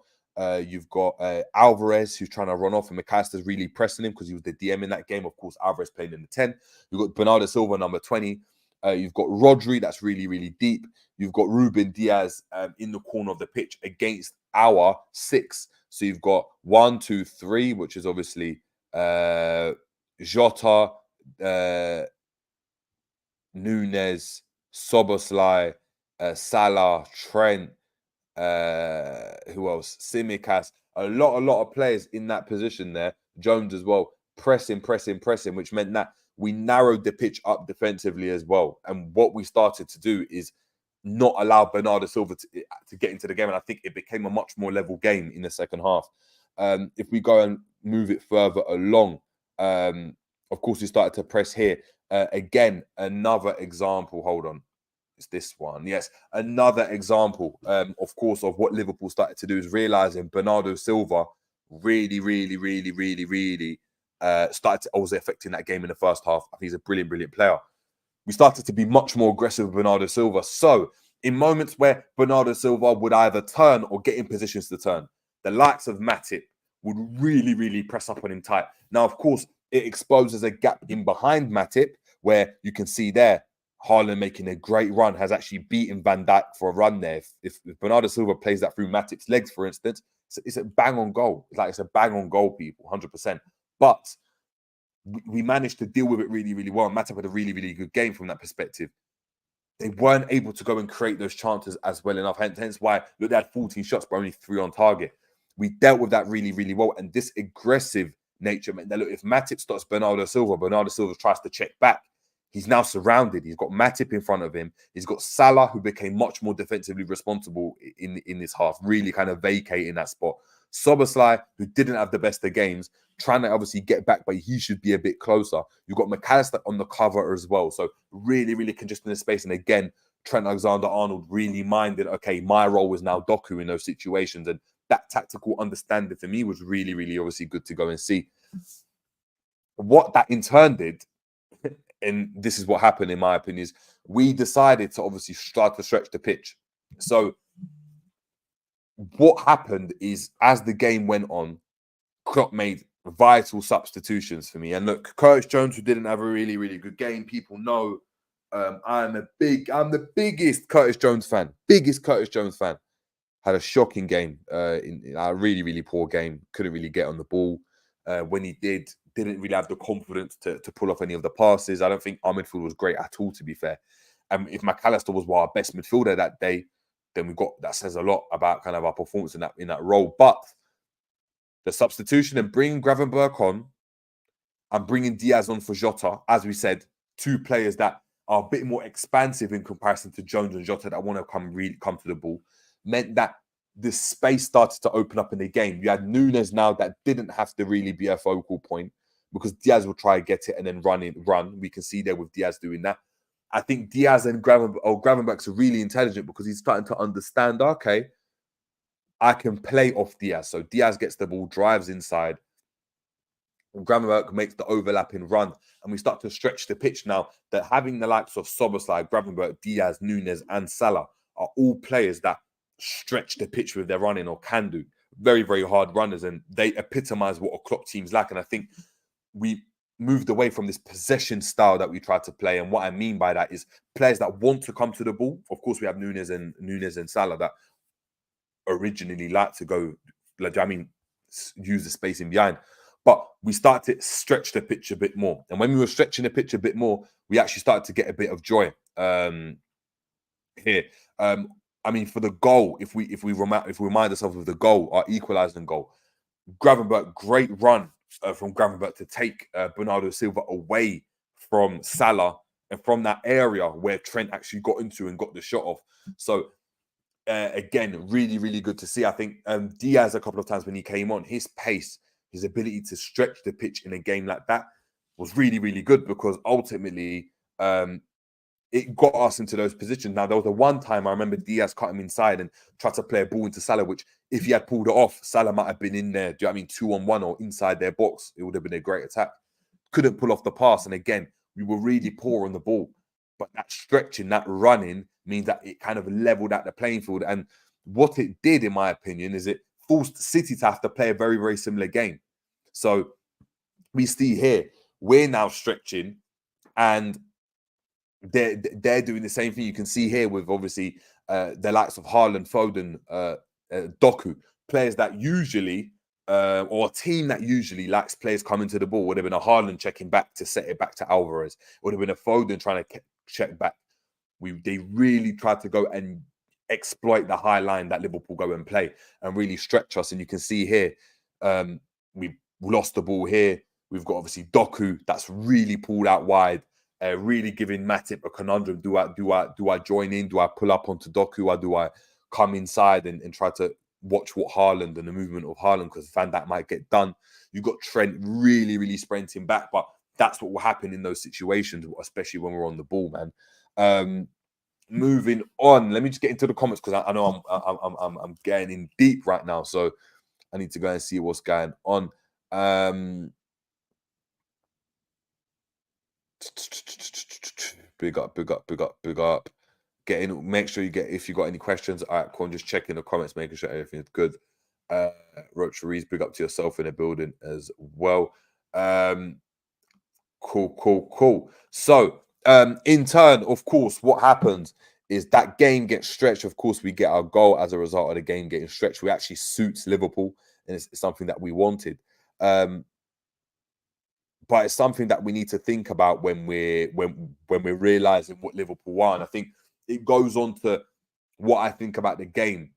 you've got Alvarez, who's trying to run off, and McAllister's really pressing him because he was the DM in that game. Of course, Alvarez playing in the 10. You've got Bernardo Silva, number 20. You've got Rodri, that's really, really deep. You've got Ruben Diaz in the corner of the pitch against our 6. So you've got 1, 2, 3, which is obviously Jota, Nunes, Szoboszlai, Salah, Trent, who else? Tsimikas. A lot of players in that position there. Jones as well. Pressing, which meant that we narrowed the pitch up defensively as well. And what we started to do is not allow Bernardo Silva to get into the game. And I think it became a much more level game in the second half. If we go and move it further along, of course, we started to press here. Again, another example. Hold on. It's this one. Yes, another example, of course, of what Liverpool started to do is realizing Bernardo Silva really started to also affecting that game in the first half. I think he's a brilliant player. We started to be much more aggressive with Bernardo Silva. So in moments where Bernardo Silva would either turn or get in positions to turn, the likes of Matip would really press up on him tight. Now, of course, it exposes a gap in behind Matip, where you can see there, Haaland making a great run, has actually beaten Van Dijk for a run there. If Bernardo Silva plays that through Matip's legs, for instance, it's a bang on goal. It's a bang on goal, people, 100%. But we managed to deal with it really well. Matip had a really good game from that perspective. They weren't able to go and create those chances as well enough. Hence why, look, they had 14 shots, but only 3 on target. We dealt with that really well. And this aggressive nature meant that, look, if Matip stops Bernardo Silva tries to check back. He's now surrounded. He's got Matip in front of him. He's got Salah, who became much more defensively responsible in this half, really kind of vacating that spot. Szoboszlai, who didn't have the best of games, trying to obviously get back, but he should be a bit closer. You've got McAllister on the cover as well. So really congesting the space. And again, Trent Alexander-Arnold really minded, okay, my role was now Doku in those situations. And that tactical understanding for me was really obviously good to go and see. What that in turn did, and this is what happened, in my opinion, is we decided to obviously start to stretch the pitch. So what happened is, as the game went on, Klopp made vital substitutions for me. And look, Curtis Jones, who didn't have a really good game, people know I'm the biggest Curtis Jones fan. Had a shocking game, in a really poor game. Couldn't really get on the ball. When he didn't really have the confidence to pull off any of the passes. I don't think our midfield was great at all, to be fair. If McAllister was our best midfielder that day, then that says a lot about kind of our performance in that role. But the substitution and bringing Gravenberch on and bringing Diaz on for Jota, as we said, two players that are a bit more expansive in comparison to Jones and Jota that want to come to the ball, meant that the space started to open up in the game. You had Nunes now that didn't have to really be a focal point because Diaz will try and get it and then run. We can see there with Diaz doing that. I think Diaz and Gravenberch's are really intelligent because he's starting to understand, okay, I can play off Diaz. So Diaz gets the ball, drives inside, and Gravenberch makes the overlapping run. And we start to stretch the pitch now that having the likes of Szoboszlai, Gravenberch, Diaz, Nunes, and Salah are all players that stretch the pitch with their running or can do. Very, very hard runners. And they epitomize what a Klopp team's like. And I think we moved away from this possession style that we try to play. And what I mean by that is players that want to come to the ball. Of course, we have Nunes and Salah that originally like to go, use the space in behind. But we started to stretch the pitch a bit more. And when we were stretching the pitch a bit more, we actually started to get a bit of joy here. For the goal, if we remind ourselves of the goal, our equalising goal, Gravenberch, great run from Gravenberch to take Bernardo Silva away from Salah and from that area where Trent actually got into and got the shot off. So again, really, really good to see. I think Diaz a couple of times when he came on, his pace, his ability to stretch the pitch in a game like that was really, really good because ultimately it got us into those positions. Now, there was a one time I remember Diaz cut him inside and tried to play a ball into Salah, which if he had pulled it off, Salah might have been in there, 2-on-1 or inside their box. It would have been a great attack. Couldn't pull off the pass. And again, we were really poor on the ball. But that stretching, that running means that it kind of leveled out the playing field. And what it did, in my opinion, is it forced City to have to play a very, very similar game. So we see here, we're now stretching and they're doing the same thing. You can see here with obviously the likes of Haaland, Foden, Doku, players that usually, or a team that usually likes players coming to the ball. Would have been a Haaland checking back to set it back to Alvarez. Would have been a Foden trying to check back. They really tried to go and exploit the high line that Liverpool go and play and really stretch us. And you can see here, we lost the ball here. We've got obviously Doku that's really pulled out wide, really giving Matip a conundrum. Do I join in? Do I pull up onto Doku or do I come inside and try to watch what Haaland and the movement of Haaland, because Van Dijk might get done. You've got Trent really, really sprinting back, but that's what will happen in those situations, especially when we're on the ball, man. Moving on, let me just get into the comments because I know I'm getting in deep right now, so I need to go and see what's going on. Big up. Get in. Make sure you get, if you got any questions. All right, cool. Just checking the comments, making sure everything's good. Roach Rees, big up to yourself in the building as well. Cool. So, in turn, of course, what happens is that game gets stretched. Of course, we get our goal as a result of the game getting stretched. We actually suits Liverpool, and it's something that we wanted. But it's something that we need to think about when we're realizing what Liverpool are. And I think it goes on to what I think about the game,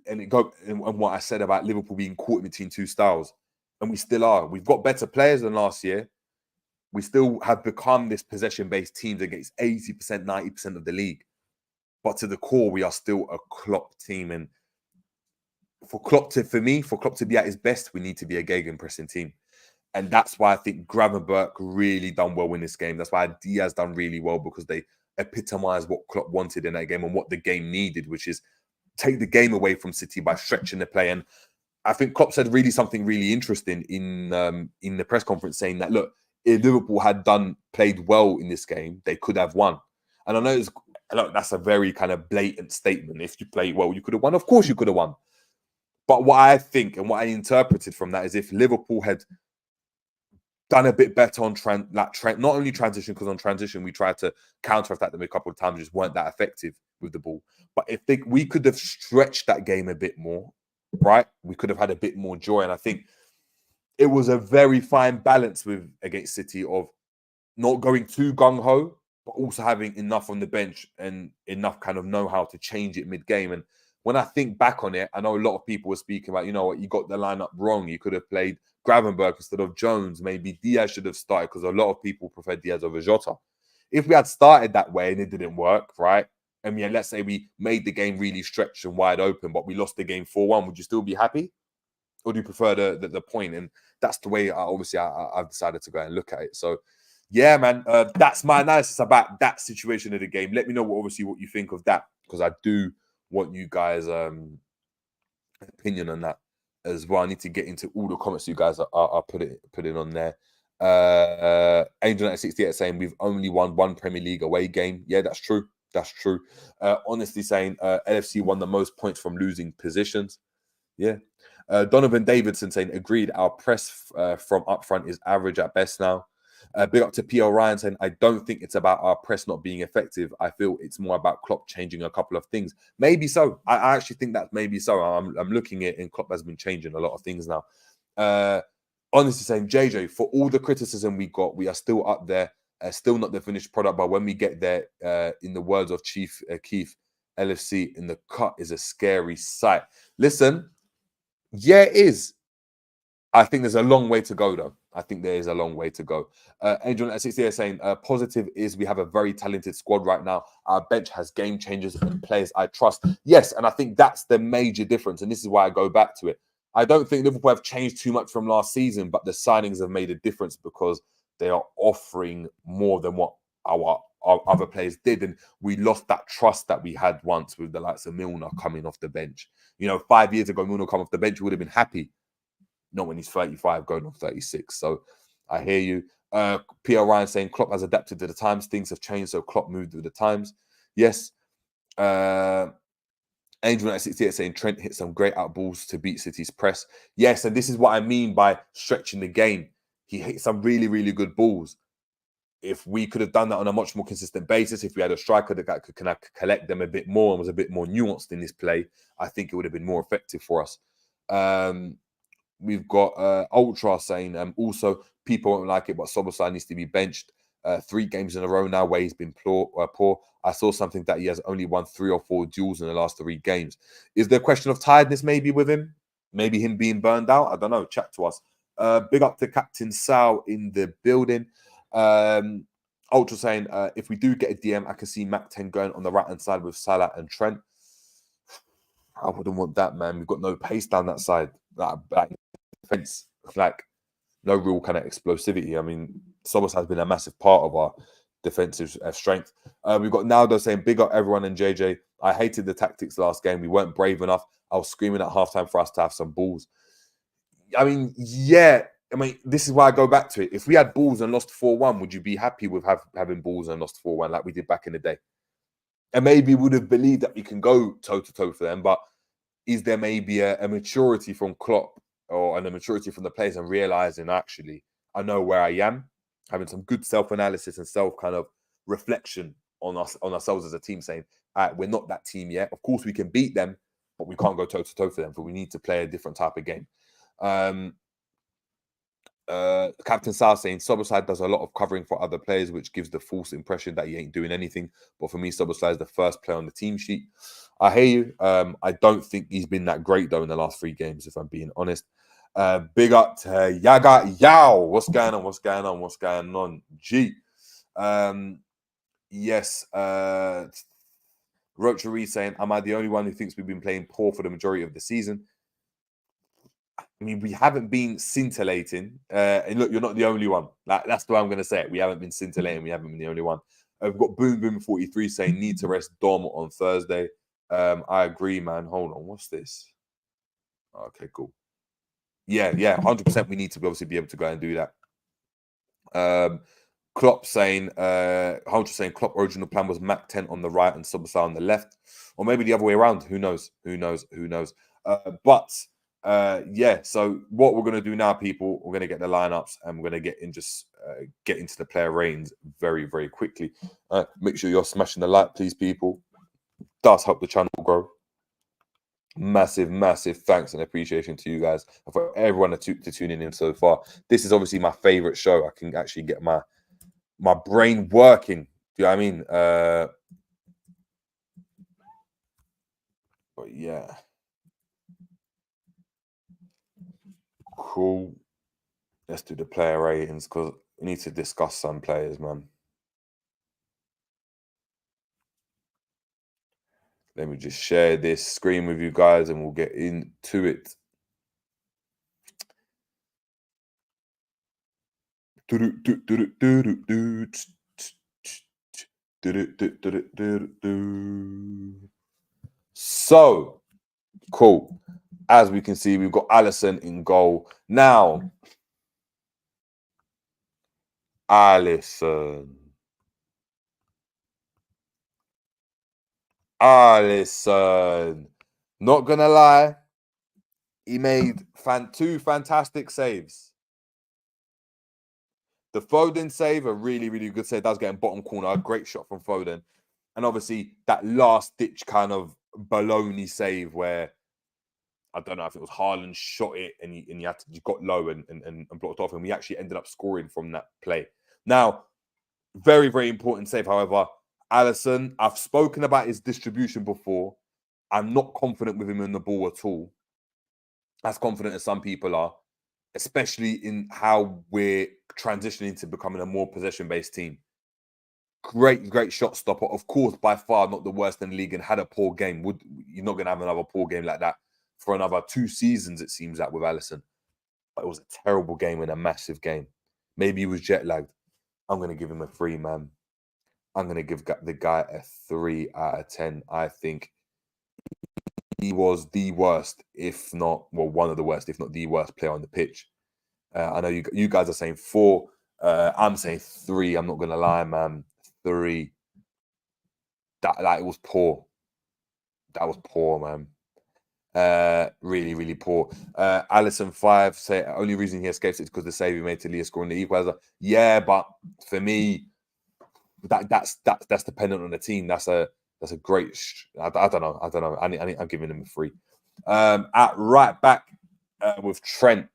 and what I said about Liverpool being caught between two styles, and we still are. We've got better players than last year. We still have become this possession-based team that gets 80%, 90% of the league. But to the core, we are still a Klopp team. And for Klopp to be at his best, we need to be a gegenpressing team. And that's why I think Gravenberch really done well in this game. That's why Diaz done really well, because they epitomised what Klopp wanted in that game and what the game needed, which is take the game away from City by stretching the play. And I think Klopp said something really interesting in the press conference, saying that, look, if Liverpool had played well in this game, they could have won. And I know that's a very kind of blatant statement. If you play well, you could have won. Of course you could have won. But what I think and what I interpreted from that is if Liverpool had done a bit better on Trent, not only transition, because on transition we tried to counter-attack them a couple of times, just weren't that effective with the ball. But if we could have stretched that game a bit more, right, we could have had a bit more joy. And I think it was a very fine balance against City of not going too gung-ho, but also having enough on the bench and enough kind of know-how to change it mid-game. And when I think back on it, I know a lot of people were speaking about, you know what, you got the lineup wrong. You could have played Gravenberg instead of Jones. Maybe Diaz should have started because a lot of people prefer Diaz over Jota. If we had started that way and it didn't work, right? And yeah, let's say we made the game really stretched and wide open, but we lost the game 4-1, would you still be happy? Or do you prefer the point? And that's the way I've decided to go and look at it. So yeah, man, that's my analysis about that situation of the game. Let me know what you think of that, because I do want you guys opinion on that as well. I need to get into all the comments you guys are putting on there. Angel at 68 saying we've only won one Premier League away game. Yeah, that's true. That's true. Honestly saying LFC won the most points from losing positions. Yeah. Donovan Davidson saying agreed. Our press from up front is average at best now. Big up to PL Ryan saying I don't think it's about our press not being effective. I feel it's more about Klopp changing a couple of things. Maybe so. I actually think that maybe so. I'm looking at it, and Klopp has been changing a lot of things now. Honestly saying JJ, for all the criticism we got, we are still up there. Still not the finished product, but when we get there, in the words of Chief Keith, LFC in the cut is a scary sight. Listen, yeah, it is. I think there's a long way to go, though. I think there is a long way to go. Angel at 60 is saying, positive is we have a very talented squad right now. Our bench has game changers and players I trust. Yes, and I think that's the major difference. And this is why I go back to it. I don't think Liverpool have changed too much from last season, but the signings have made a difference because they are offering more than what our other players did. And we lost that trust that we had once with the likes of Milner coming off the bench. 5 years ago, Milner come off the bench, we would have been happy. Not when he's 35 going on 36. So I hear you. PL Ryan saying Klopp has adapted to the times. Things have changed, so Klopp moved with the times. Yes. Angel at 68 saying Trent hit some great out balls to beat City's press. Yes, and this is what I mean by stretching the game. He hit some really, really good balls. If we could have done that on a much more consistent basis, if we had a striker that could collect them a bit more and was a bit more nuanced in his play, I think it would have been more effective for us. We've got Ultra saying also people won't like it, but Szoboszlai needs to be benched. 3 games in a row now where he's been poor. I saw something that he has only won 3 or 4 duels in the last 3 games. Is there a question of tiredness maybe with him? Maybe him being burned out? I don't know. Chat to us. Big up to Captain Sal in the building. Ultra saying if we do get a DM, I can see Mac 10 going on the right hand side with Salah and Trent. I wouldn't want that, man. We've got no pace down that side. Defense, like no real kind of explosivity. I mean, Sobos has been a massive part of our defensive strength. We've got Naldo saying, big up everyone and JJ. I hated the tactics last game. We weren't brave enough. I was screaming at halftime for us to have some balls. I mean, yeah. I mean, this is why I go back to it. If we had balls and lost 4-1, would you be happy with having balls and lost 4-1 like we did back in the day? And maybe we would have believed that we can go toe-to-toe for them, but is there maybe a maturity from Klopp or a maturity from the players and realizing, actually, I know where I am, having some good self-analysis and self-kind of reflection on ourselves as a team, saying, all right, we're not that team yet. Of course, we can beat them, but we can't go toe-to-toe for them, but we need to play a different type of game. Captain Sal saying Szoboszlai does a lot of covering for other players, which gives the false impression that he ain't doing anything. But for me, Szoboszlai is the first player on the team sheet. I hear you. I don't think he's been that great though in the last 3 games, if I'm being honest. Big up to Yaga Yao. What's going on? What's going on? What's going on? G. Yes. Rochery saying, am I the only one who thinks we've been playing poor for the majority of the season? I mean, we haven't been scintillating. And look, you're not the only one. That's the way I'm going to say it. We haven't been scintillating. We haven't been the only one. I've got Boom Boom 43 saying, need to rest Dom on Thursday. I agree, man. Hold on. What's this? Okay, cool. Yeah. 100% we need to obviously be able to go and do that. Klopp saying, 100 saying Klopp original plan was Mac 10 on the right and Szoboszlai on the left. Or maybe the other way around. Who knows? Yeah, so what we're going to do now, people, we're going to get the lineups and we're going to get into the player reigns very, very quickly. Make sure you're smashing the like, please, people. Does help the channel grow. Massive thanks and appreciation to you guys and for everyone to tuning in so far. This is obviously my favorite show. I can actually get my brain working. Do you know what I mean? But yeah. Cool. Let's do the player ratings because we need to discuss some players, man. Let me just share this screen with you guys and we'll get into it. So, cool. As we can see, we've got Alisson in goal. Now, Alisson. Not gonna lie, he made two fantastic saves. The Foden save, a really, really good save. That was getting bottom corner. A great shot from Foden. And obviously, that last-ditch kind of baloney save where, I don't know if it was Haaland shot it and you got low and blocked off. And we actually ended up scoring from that play. Now, very, very important save. However, Alisson, I've spoken about his distribution before. I'm not confident with him in the ball at all. As confident as some people are, especially in how we're transitioning to becoming a more possession-based team. Great shot stopper. Of course, by far not the worst in the league and had a poor game. You're not going to have another poor game like that for another 2 seasons, it seems like, with Alisson. But it was a terrible game and a massive game. Maybe he was jet lagged. I'm going to give him a 3, man. I'm going to give the guy a 3 out of 10. I think he was the worst, if not, well, one of the worst, if not the worst player on the pitch. I know you guys are saying 4. I'm saying 3. I'm not going to lie, man. 3. That was poor. That was poor, man. Really, really poor. Alisson 5. Say only reason he escapes it is because the save he made to Leah scoring the equaliser. Yeah, but for me, that's dependent on the team. That's a great. I don't know. I'm giving him a 3. At right back with Trent.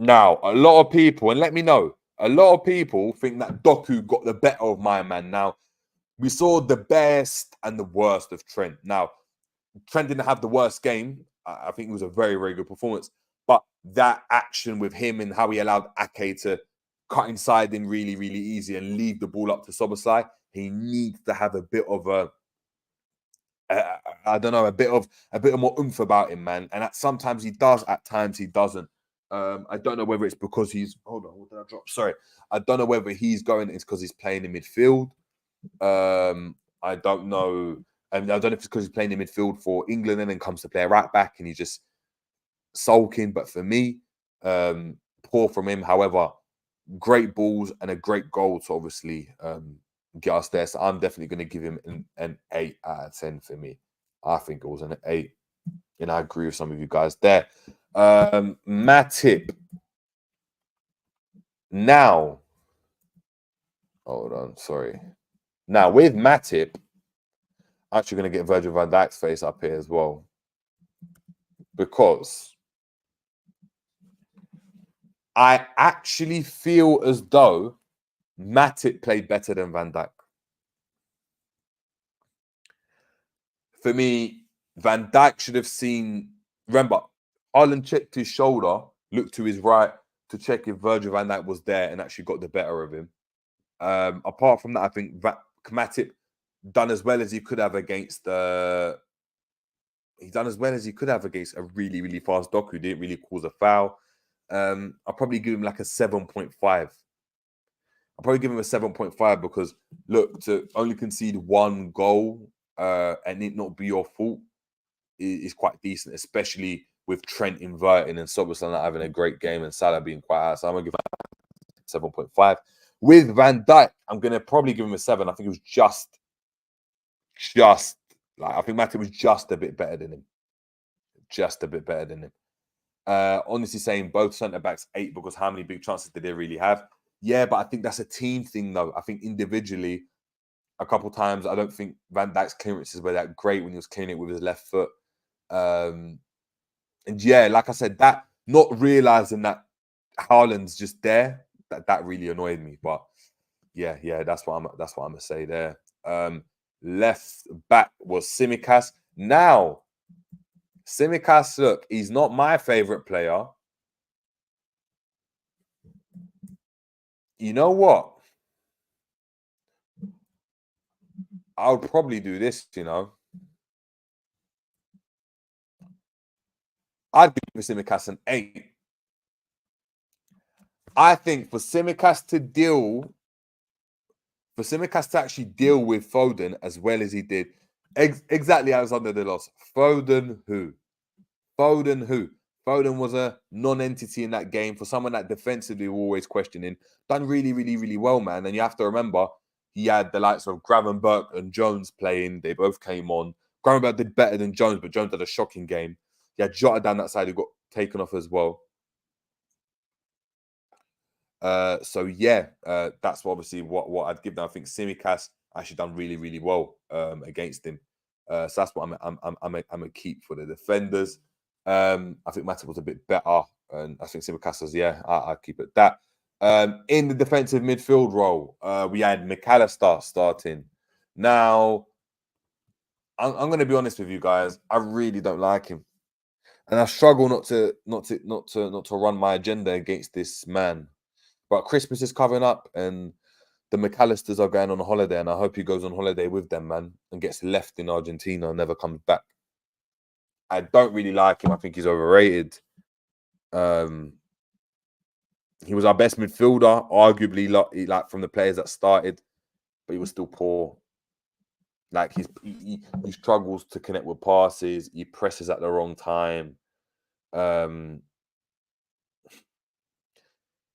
Now, a lot of people, and let me know, a lot of people think that Doku got the better of my man. Now, we saw the best and the worst of Trent. Now, Trent didn't have the worst game. I think it was a very, very good performance. But that action with him and how he allowed Ake to cut inside him really, really easy and leave the ball up to Szoboszlai, he needs to have a bit of I don't know, a bit of more oomph about him, man. And sometimes he does, at times he doesn't. I don't know whether it's because he's. Hold on, what did I drop? Sorry, I don't know whether he's going. It's because he's playing in midfield. I don't know. I don't know if it's because he's playing in midfield for England and then comes to play a right back and he's just sulking. But for me, poor from him. However, great balls and a great goal to obviously get us there. So I'm definitely going to give him an 8 out of 10 for me. I think it was an 8. And I agree with some of you guys there. Matip. Now, hold on, sorry. Now, with Matip, I'm actually going to get Virgil van Dijk's face up here as well. Because I actually feel as though Matip played better than Van Dijk. For me, Van Dijk should have seen. Remember, Haaland checked his shoulder, looked to his right to check if Virgil van Dijk was there and actually got the better of him. Apart from that, I think Matip done as well as he could have against he's done as well as he could have against a really, really fast Doku who didn't really cause a foul. I'll probably give him like a 7.5. I'll probably give him a 7.5 because, look, to only concede 1 goal and it not be your fault is quite decent, especially with Trent inverting and Szoboszlai not having a great game and Salah being quite high. So I'm going to give him 7.5. With Van Dijk, I'm going to probably give him a 7. I think it was just like, I think Matip was just a bit better than him. Just a bit better than him. Honestly saying both centre-backs 8 because how many big chances did they really have? Yeah, but I think that's a team thing, though. I think individually, a couple times, I don't think Van Dijk's clearances were that great when he was clearing it with his left foot. And yeah, like I said, that not realising that Haaland's just there, that really annoyed me. But yeah, that's what I'm gonna say there. Left back was Tsimikas. Now, Tsimikas, look, he's not my favourite player, You know what? I would probably do this, you know. I'd give Tsimikas an 8. I think for Tsimikas to actually deal with Foden as well as he did, exactly as under the loss. Foden who? Foden was a non-entity in that game. For someone that defensively we're always questioning, done really, really, really well, man. And you have to remember, he had the likes of Gravenberch and Jones playing. They both came on. Gravenberch did better than Jones, but Jones had a shocking game. He had Jota down that side who got taken off as well. So yeah, that's obviously what I'd give them. I think Tsimikas actually done really, really well against him. So that's what I'm a keep for the defenders. I think Matip was a bit better, and I think Tsimikas was, yeah, I keep it that. In the defensive midfield role, we had McAllister starting. Now, I'm going to be honest with you guys. I really don't like him, and I struggle not to run my agenda against this man. But Christmas is coming up, and the McAllisters are going on holiday, and I hope he goes on holiday with them, man, and gets left in Argentina and never comes back. I don't really like him. I think he's overrated. He was our best midfielder, arguably, like from the players that started, but he was still poor. Like he struggles to connect with passes. He presses at the wrong time.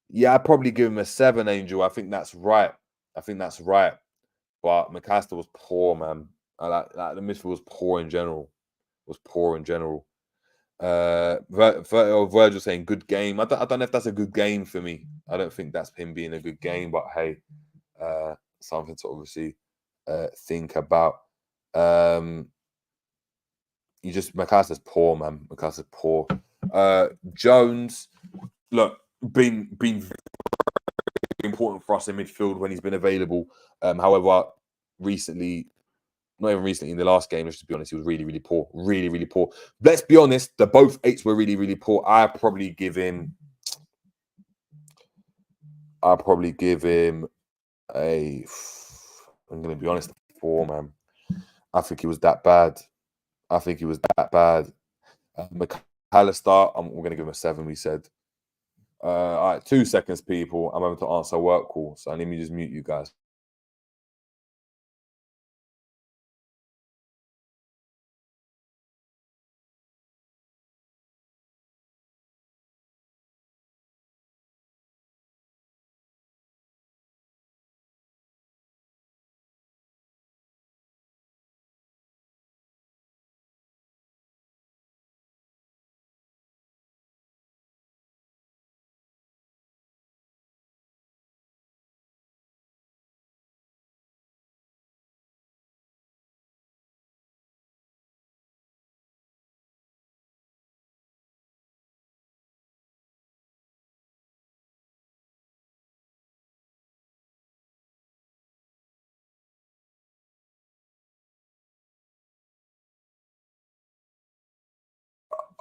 Yeah, I'd probably give him a 7, Angel. I think that's right. But McAllister was poor, man. Like the midfield was poor in general. Virgil saying good game. I don't know if that's a good game for me. I don't think that's him being a good game, but hey, something to obviously think about. McAllister's poor, man. McAllister's poor. Jones, look, been important for us in midfield when he's been available. However, recently, not even recently, in the last game, let's just be honest, he was really, really poor. Really, really poor. Let's be honest, the both 8s were really, really poor. I'll probably give him I'm going to be honest, 4, man. I think he was that bad. McAllister, we're going to give him a 7, we said. All right, 2 seconds, people. I'm having to answer a work call, so let me just mute you guys.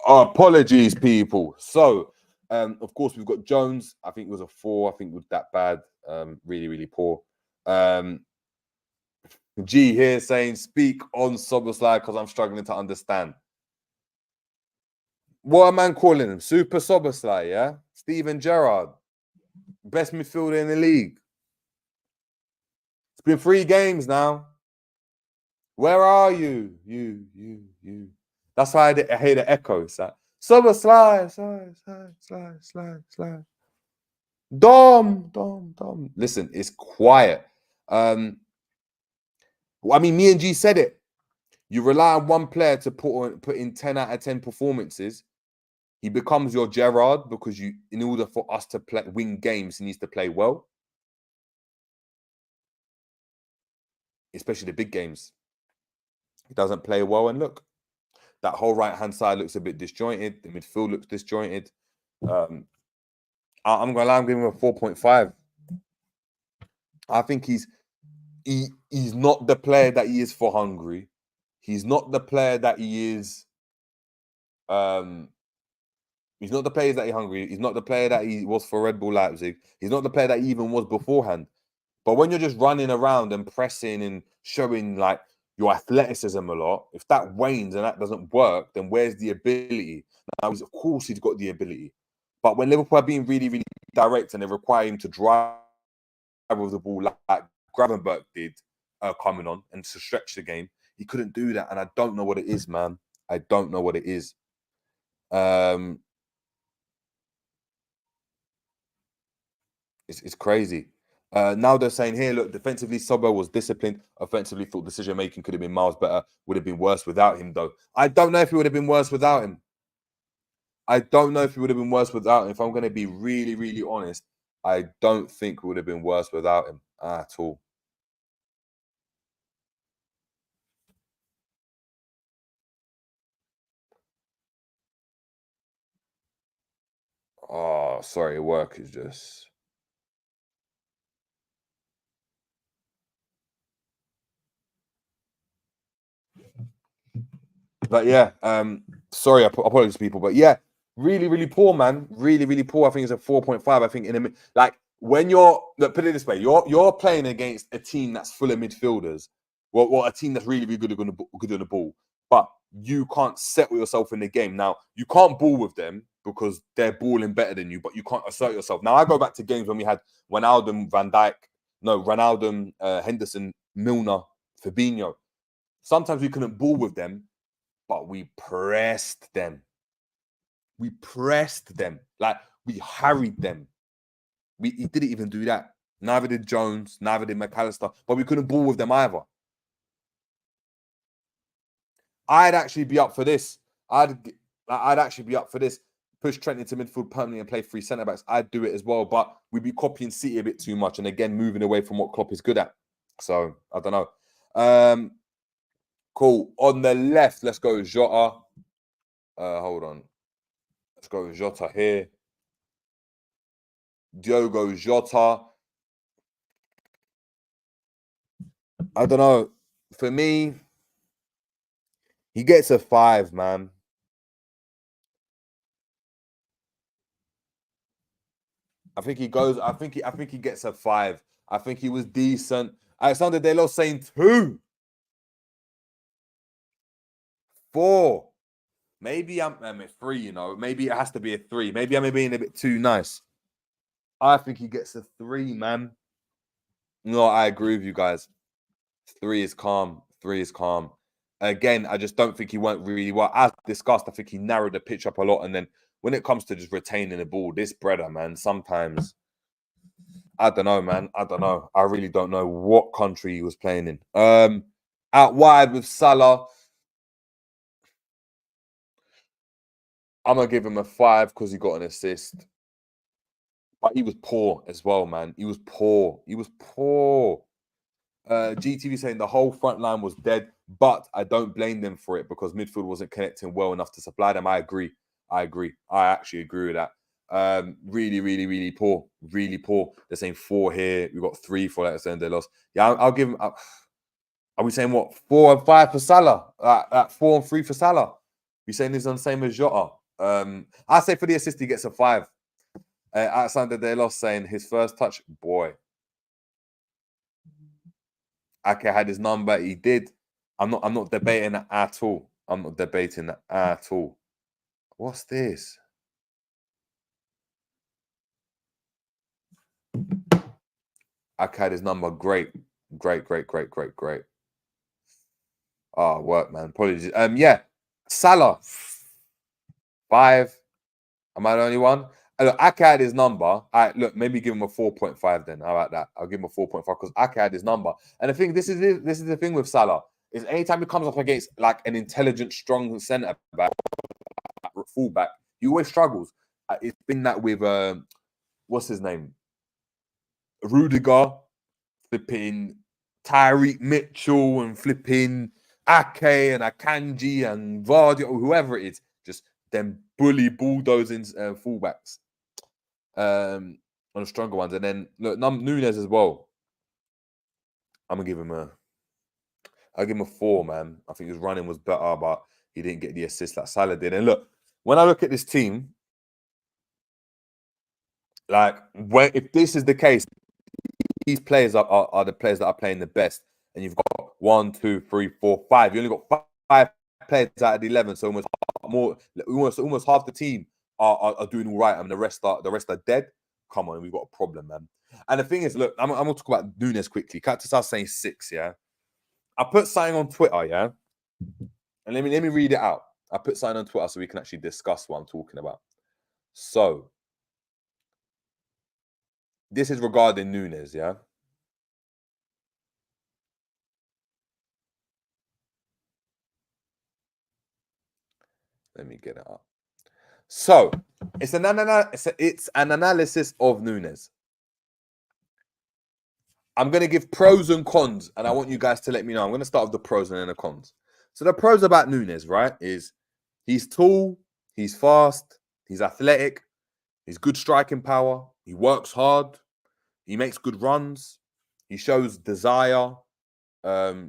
Apologies, people. So, of course, we've got Jones. I think it was a 4. I think it was that bad. Really, really poor. G here saying, speak on Soboslai because I'm struggling to understand. What am I calling him? Super Soboslai, yeah? Steven Gerrard. Best midfielder in the league. It's been 3 games now. Where are you? You. That's why I hear the echo. It's like, Soboslai, slide. Dom. Listen, it's quiet. I mean, me and G said it. You rely on one player to put in 10 out of 10 performances. He becomes your Gerrard because in order for us to win games, he needs to play well. Especially the big games. He doesn't play well, and look, that whole right-hand side looks a bit disjointed. The midfield looks disjointed. I'm going to give him a 4.5. I think he's not the player that he is for Hungary. He's not the player that he is He's not the player that he's hungry. He's not the player that he was for Red Bull Leipzig. He's not the player that he even was beforehand. But when you're just running around and pressing and showing like your athleticism a lot, if that wanes and that doesn't work, then where's the ability? Now, of course, he's got the ability. But when Liverpool are being really, really direct and they require him to drive with the ball like Gravenberch did coming on and to stretch the game, he couldn't do that. And I don't know what it is, man. I don't know what it is. It's crazy. Now they're saying here, look, defensively, Sobel was disciplined. Offensively, thought decision making could have been miles better. Would have been worse without him, though. I don't know if it would have been worse without him. I don't know if it would have been worse without him. If I'm going to be really, really honest, I don't think it would have been worse without him at all. Oh, sorry, work is just... But yeah, sorry, apologies, people. But yeah, really, really poor, man. Really, really poor. I think it's a 4.5. I think in a like when you're put it this way, you're playing against a team that's full of midfielders. Well, a team that's really, really good on the ball, but you can't settle yourself in the game. Now you can't ball with them because they're balling better than you, but you can't assert yourself. Now I go back to games when we had Ronaldo, Henderson, Milner, Fabinho. Sometimes we couldn't ball with them, but we pressed them. We pressed them. Like, we harried them. He didn't even do that. Neither did Jones, neither did McAllister, but we couldn't ball with them either. I'd actually be up for this. I'd actually be up for this. Push Trent into midfield permanently and play 3 centre-backs. I'd do it as well, but we'd be copying City a bit too much and again, moving away from what Klopp is good at. So, I don't know. Cool. On the left, let's go Jota. Hold on. Let's go Jota here. Diogo Jota. I don't know. For me, he gets a 5, man. I think he goes. I think he gets a 5. I think he was decent. Alexander Delos saying 2. 4. Maybe I'm at 3, you know. Maybe it has to be a 3. Maybe I'm being a bit too nice. I think he gets a 3, man. No, I agree with you guys. 3 is calm. 3 is calm. Again, I just don't think he went really well. As discussed, I think he narrowed the pitch up a lot. And then when it comes to just retaining the ball, this brother, man, sometimes, I don't know, man. I don't know. I really don't know what country he was playing in. Out wide with Salah, I'm going to give him a 5 because he got an assist. But he was poor as well, man. He was poor. He was poor. GTV saying the whole front line was dead, but I don't blame them for it because midfield wasn't connecting well enough to supply them. I agree. I actually agree with that. Really, really, really poor. Really poor. They're saying 4 here. We've got 3 for Alexander Delos. Yeah, I'll give him. Are we saying what? 4 and 5 for Salah? 4 and 3 for Salah. We saying this on the same as Jota. I say for the assist he gets a 5. Alexander Delos saying his first touch, boy. Ake had his number. He did. I'm not debating that at all. I'm not debating that at all. What's this? Ake had his number. Great. Oh, work, man. Apologies. Yeah. Salah. 5. Am I the only one? Look, Ake had his number. All right, look, maybe give him a 4.5 then. How about that? I'll give him a 4.5 because Ake had his number. And I think this is the thing with Salah is anytime he comes up against like an intelligent, strong centre back, fullback, he always struggles. It's been that with what's his name, Rudiger, flipping Tyreek Mitchell, and flipping Ake and Akanji and Vardy or whoever it is, just them bully bulldozing fullbacks on the stronger ones. And then look, Nunes as well. I'll give him a 4, man. I think his running was better, but he didn't get the assist like Salah did. And look, when I look at this team, Like, if this is the case, these players are the players that are playing the best, and you've got 1, 2, 3, 4, 5. You only got five players out of the 11, so almost half the team are doing all right, and the rest are dead. Come on, we've got a problem, man. And the thing is, look, I'm gonna talk about Nunes quickly. Cactus are saying 6, yeah. I put something on Twitter, yeah, and let me read it out. I put something on Twitter so we can actually discuss what I'm talking about. So this is regarding Nunes, yeah. Let me get it up. So it's an analysis of Nunes. I'm going to give pros and cons, and I want you guys to let me know. I'm going to start with the pros and then the cons. So the pros about Nunes, right, is he's tall, he's fast, he's athletic, he's good striking power, he works hard, he makes good runs, he shows desire,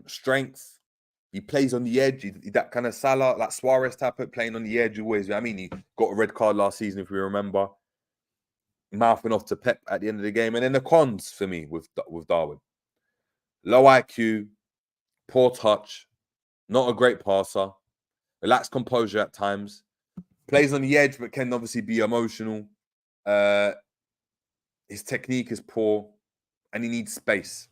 strength. He plays on the edge. That kind of Salah, like Suarez type of playing on the edge always. I mean, he got a red card last season, if we remember. Mouthing off to Pep at the end of the game. And then the cons for me with Darwin. Low IQ, poor touch, not a great passer, relaxed composure at times, plays on the edge but can obviously be emotional. His technique is poor and he needs space.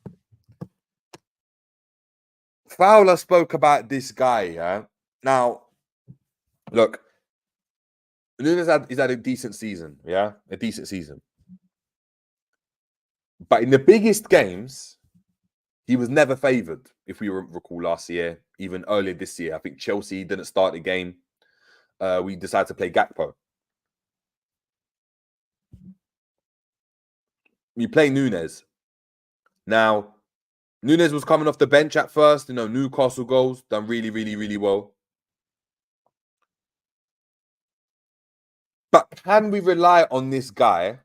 Fowler spoke about this guy, yeah? Now, look, Nunes he's had a decent season, yeah? A decent season. But in the biggest games, he was never favoured, if we recall last year, even earlier this year. I think Chelsea didn't start the game. We decided to play Gakpo. We play Nunes. Now, Nunes was coming off the bench at first. You know, Newcastle goals, done really, really, really well. But can we rely on this guy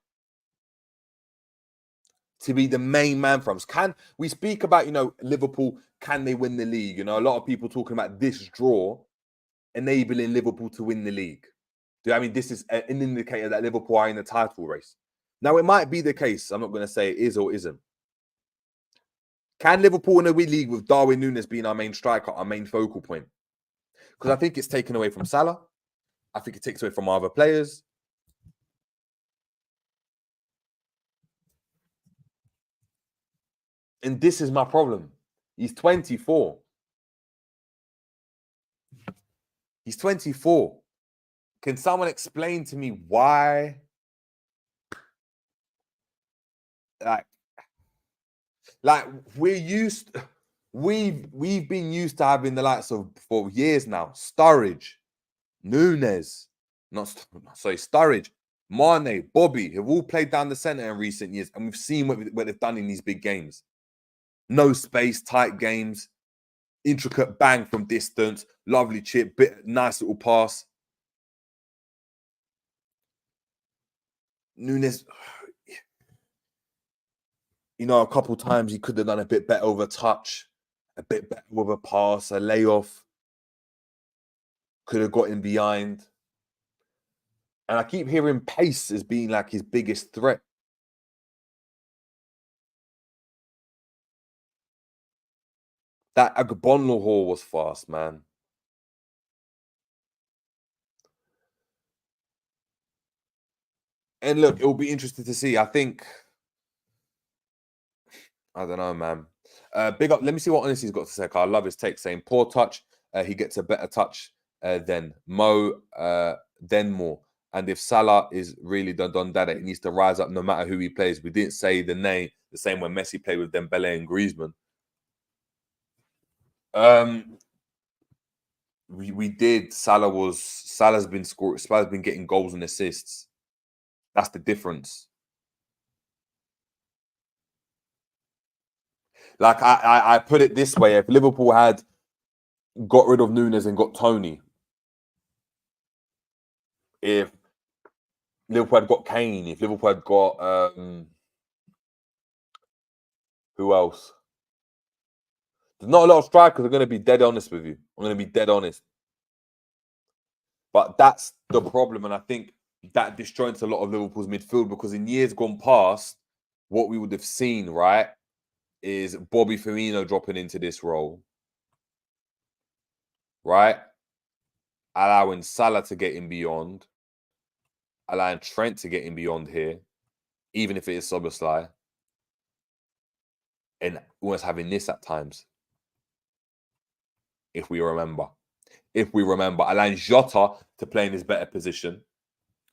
to be the main man for us? Can we speak about, you know, Liverpool, can they win the league? You know, a lot of people talking about this draw enabling Liverpool to win the league. I mean, this is an indicator that Liverpool are in the title race. Now, it might be the case. I'm not going to say it is or isn't. Can Liverpool win a league with Darwin Nunes being our main striker, our main focal point? Because I think it's taken away from Salah. I think it takes away from other players. And this is my problem. He's 24. He's 24. Can someone explain to me why? Like we've been used to having the likes of for years now. Sturridge, Nunes, Sturridge, Mane, Bobby have all played down the centre in recent years, and we've seen what they've done in these big games. No space, tight games, intricate bang from distance, lovely chip, nice little pass. Nunes, you know, a couple times he could have done a bit better with a touch, a bit better with a pass, a layoff. Could have got in behind. And I keep hearing pace as being like his biggest threat. That Agbonlahor was fast, man. And look, it will be interesting to see. I think, I don't know, man. Big up. Let me see what Honesty's got to say. I love his take saying poor touch. He gets a better touch than Mo, then more. And if Salah is really done that, it needs to rise up no matter who he plays. We didn't say the name the same when Messi played with Dembele and Griezmann. We did. Salah's been getting goals and assists. That's the difference. Like I put it this way: if Liverpool had got rid of Nunes and got Tony, if Liverpool had got Kane, if Liverpool had got who else? There's not a lot of strikers. I'm going to be dead honest with you. I'm going to be dead honest. But that's the problem, and I think that disjoints a lot of Liverpool's midfield, because in years gone past, what we would have seen, right, is Bobby Firmino dropping into this role, right? Allowing Salah to get in beyond, allowing Trent to get in beyond here, even if it is Soboslai, and almost having this at times. If we remember, allowing Jota to play in his better position,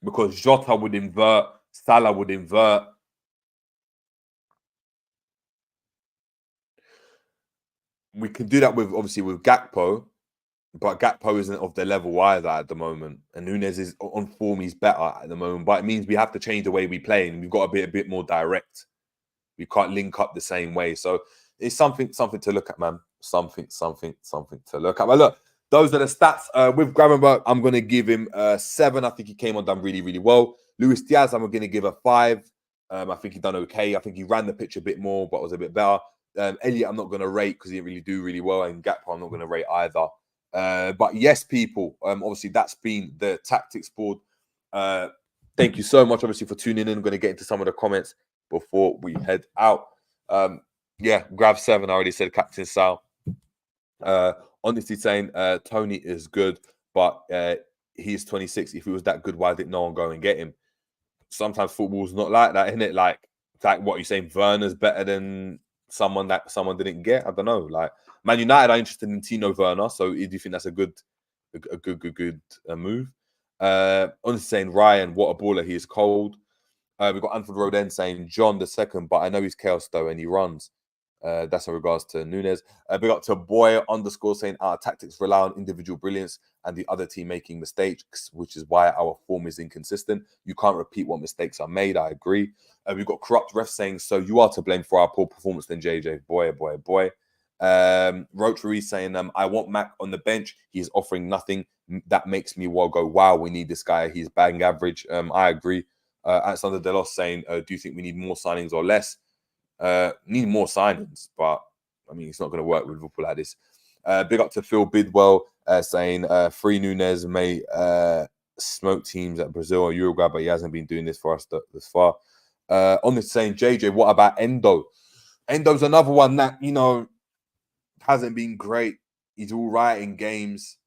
because Jota would invert, Salah would invert. We can do that with, obviously, with Gakpo, but Gakpo isn't of the level either at the moment. And Núñez is on form, he's better at the moment. But it means we have to change the way we play, and we've got to be a bit more direct. We can't link up the same way. So it's something to look at, man. Something to look at. But look, those are the stats. With Gravenberch, I'm going to give him 7. I think he came on done really, really well. Luis Diaz, I'm going to give a 5. I think he done okay. I think he ran the pitch a bit more, but was a bit better. Elliot, I'm not going to rate because he didn't really do really well. And Gakpo, I'm not going to rate either. But yes, people, obviously that's been the tactics board. Thank you so much, obviously, for tuning in. I'm going to get into some of the comments before we head out. Yeah, grab 7. I already said Captain Sal. Honestly saying Tony is good, but he is 26. If he was that good, why didn't no one go and get him? Sometimes football's not like that, isn't it? Like what you're saying, Werner's better than someone that someone didn't get. I don't know. Like Man United are interested in Tino Werner, so do you think that's a good move? Honestly saying Ryan, what a baller, he is cold. We've got Anfield Roden saying John the second, but I know he's chaos though, and he runs. That's in regards to Núñez. Big up to Boy _ saying our tactics rely on individual brilliance and the other team making mistakes, which is why our form is inconsistent. You can't repeat what mistakes are made. I agree. We've got Corrupt Ref saying, so you are to blame for our poor performance then, JJ. Boy. Roach Ruiz saying, I want Mac on the bench. He is offering nothing. That makes me go, wow, we need this guy. He's bang average. I agree. Alexander Delos saying, do you think we need more signings or less? Need more signings, but I mean, it's not going to work with Liverpool like this. Big up to Phil Bidwell saying, free Núñez may smoke teams at Brazil or Uruguay, but he hasn't been doing this for us this far. On this saying, JJ, what about Endo? Endo's another one that, you know, hasn't been great. He's all right in games.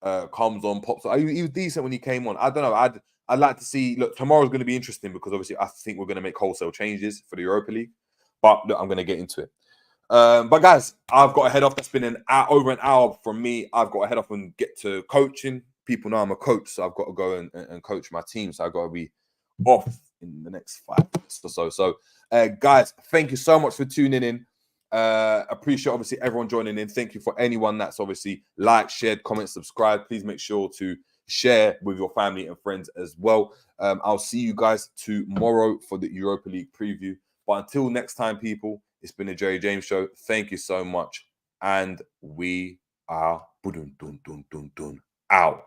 Comes on, pops on. He was decent when he came on. I don't know. I'd like to see. Look, tomorrow's going to be interesting because obviously I think we're going to make wholesale changes for the Europa League. But look, I'm going to get into it. But guys, I've got to head off. That's been over an hour from me. I've got to head off and get to coaching. People know I'm a coach, so I've got to go and coach my team. So I've got to be off in the next 5 minutes or so. So, guys, thank you so much for tuning in. Appreciate obviously everyone joining in. Thank you for anyone that's obviously liked, shared, comment, subscribed. Please make sure to share with your family and friends as well. I'll see you guys tomorrow for the Europa League preview. But until next time, people, it's been a Jerry James show. Thank you so much. And we are out.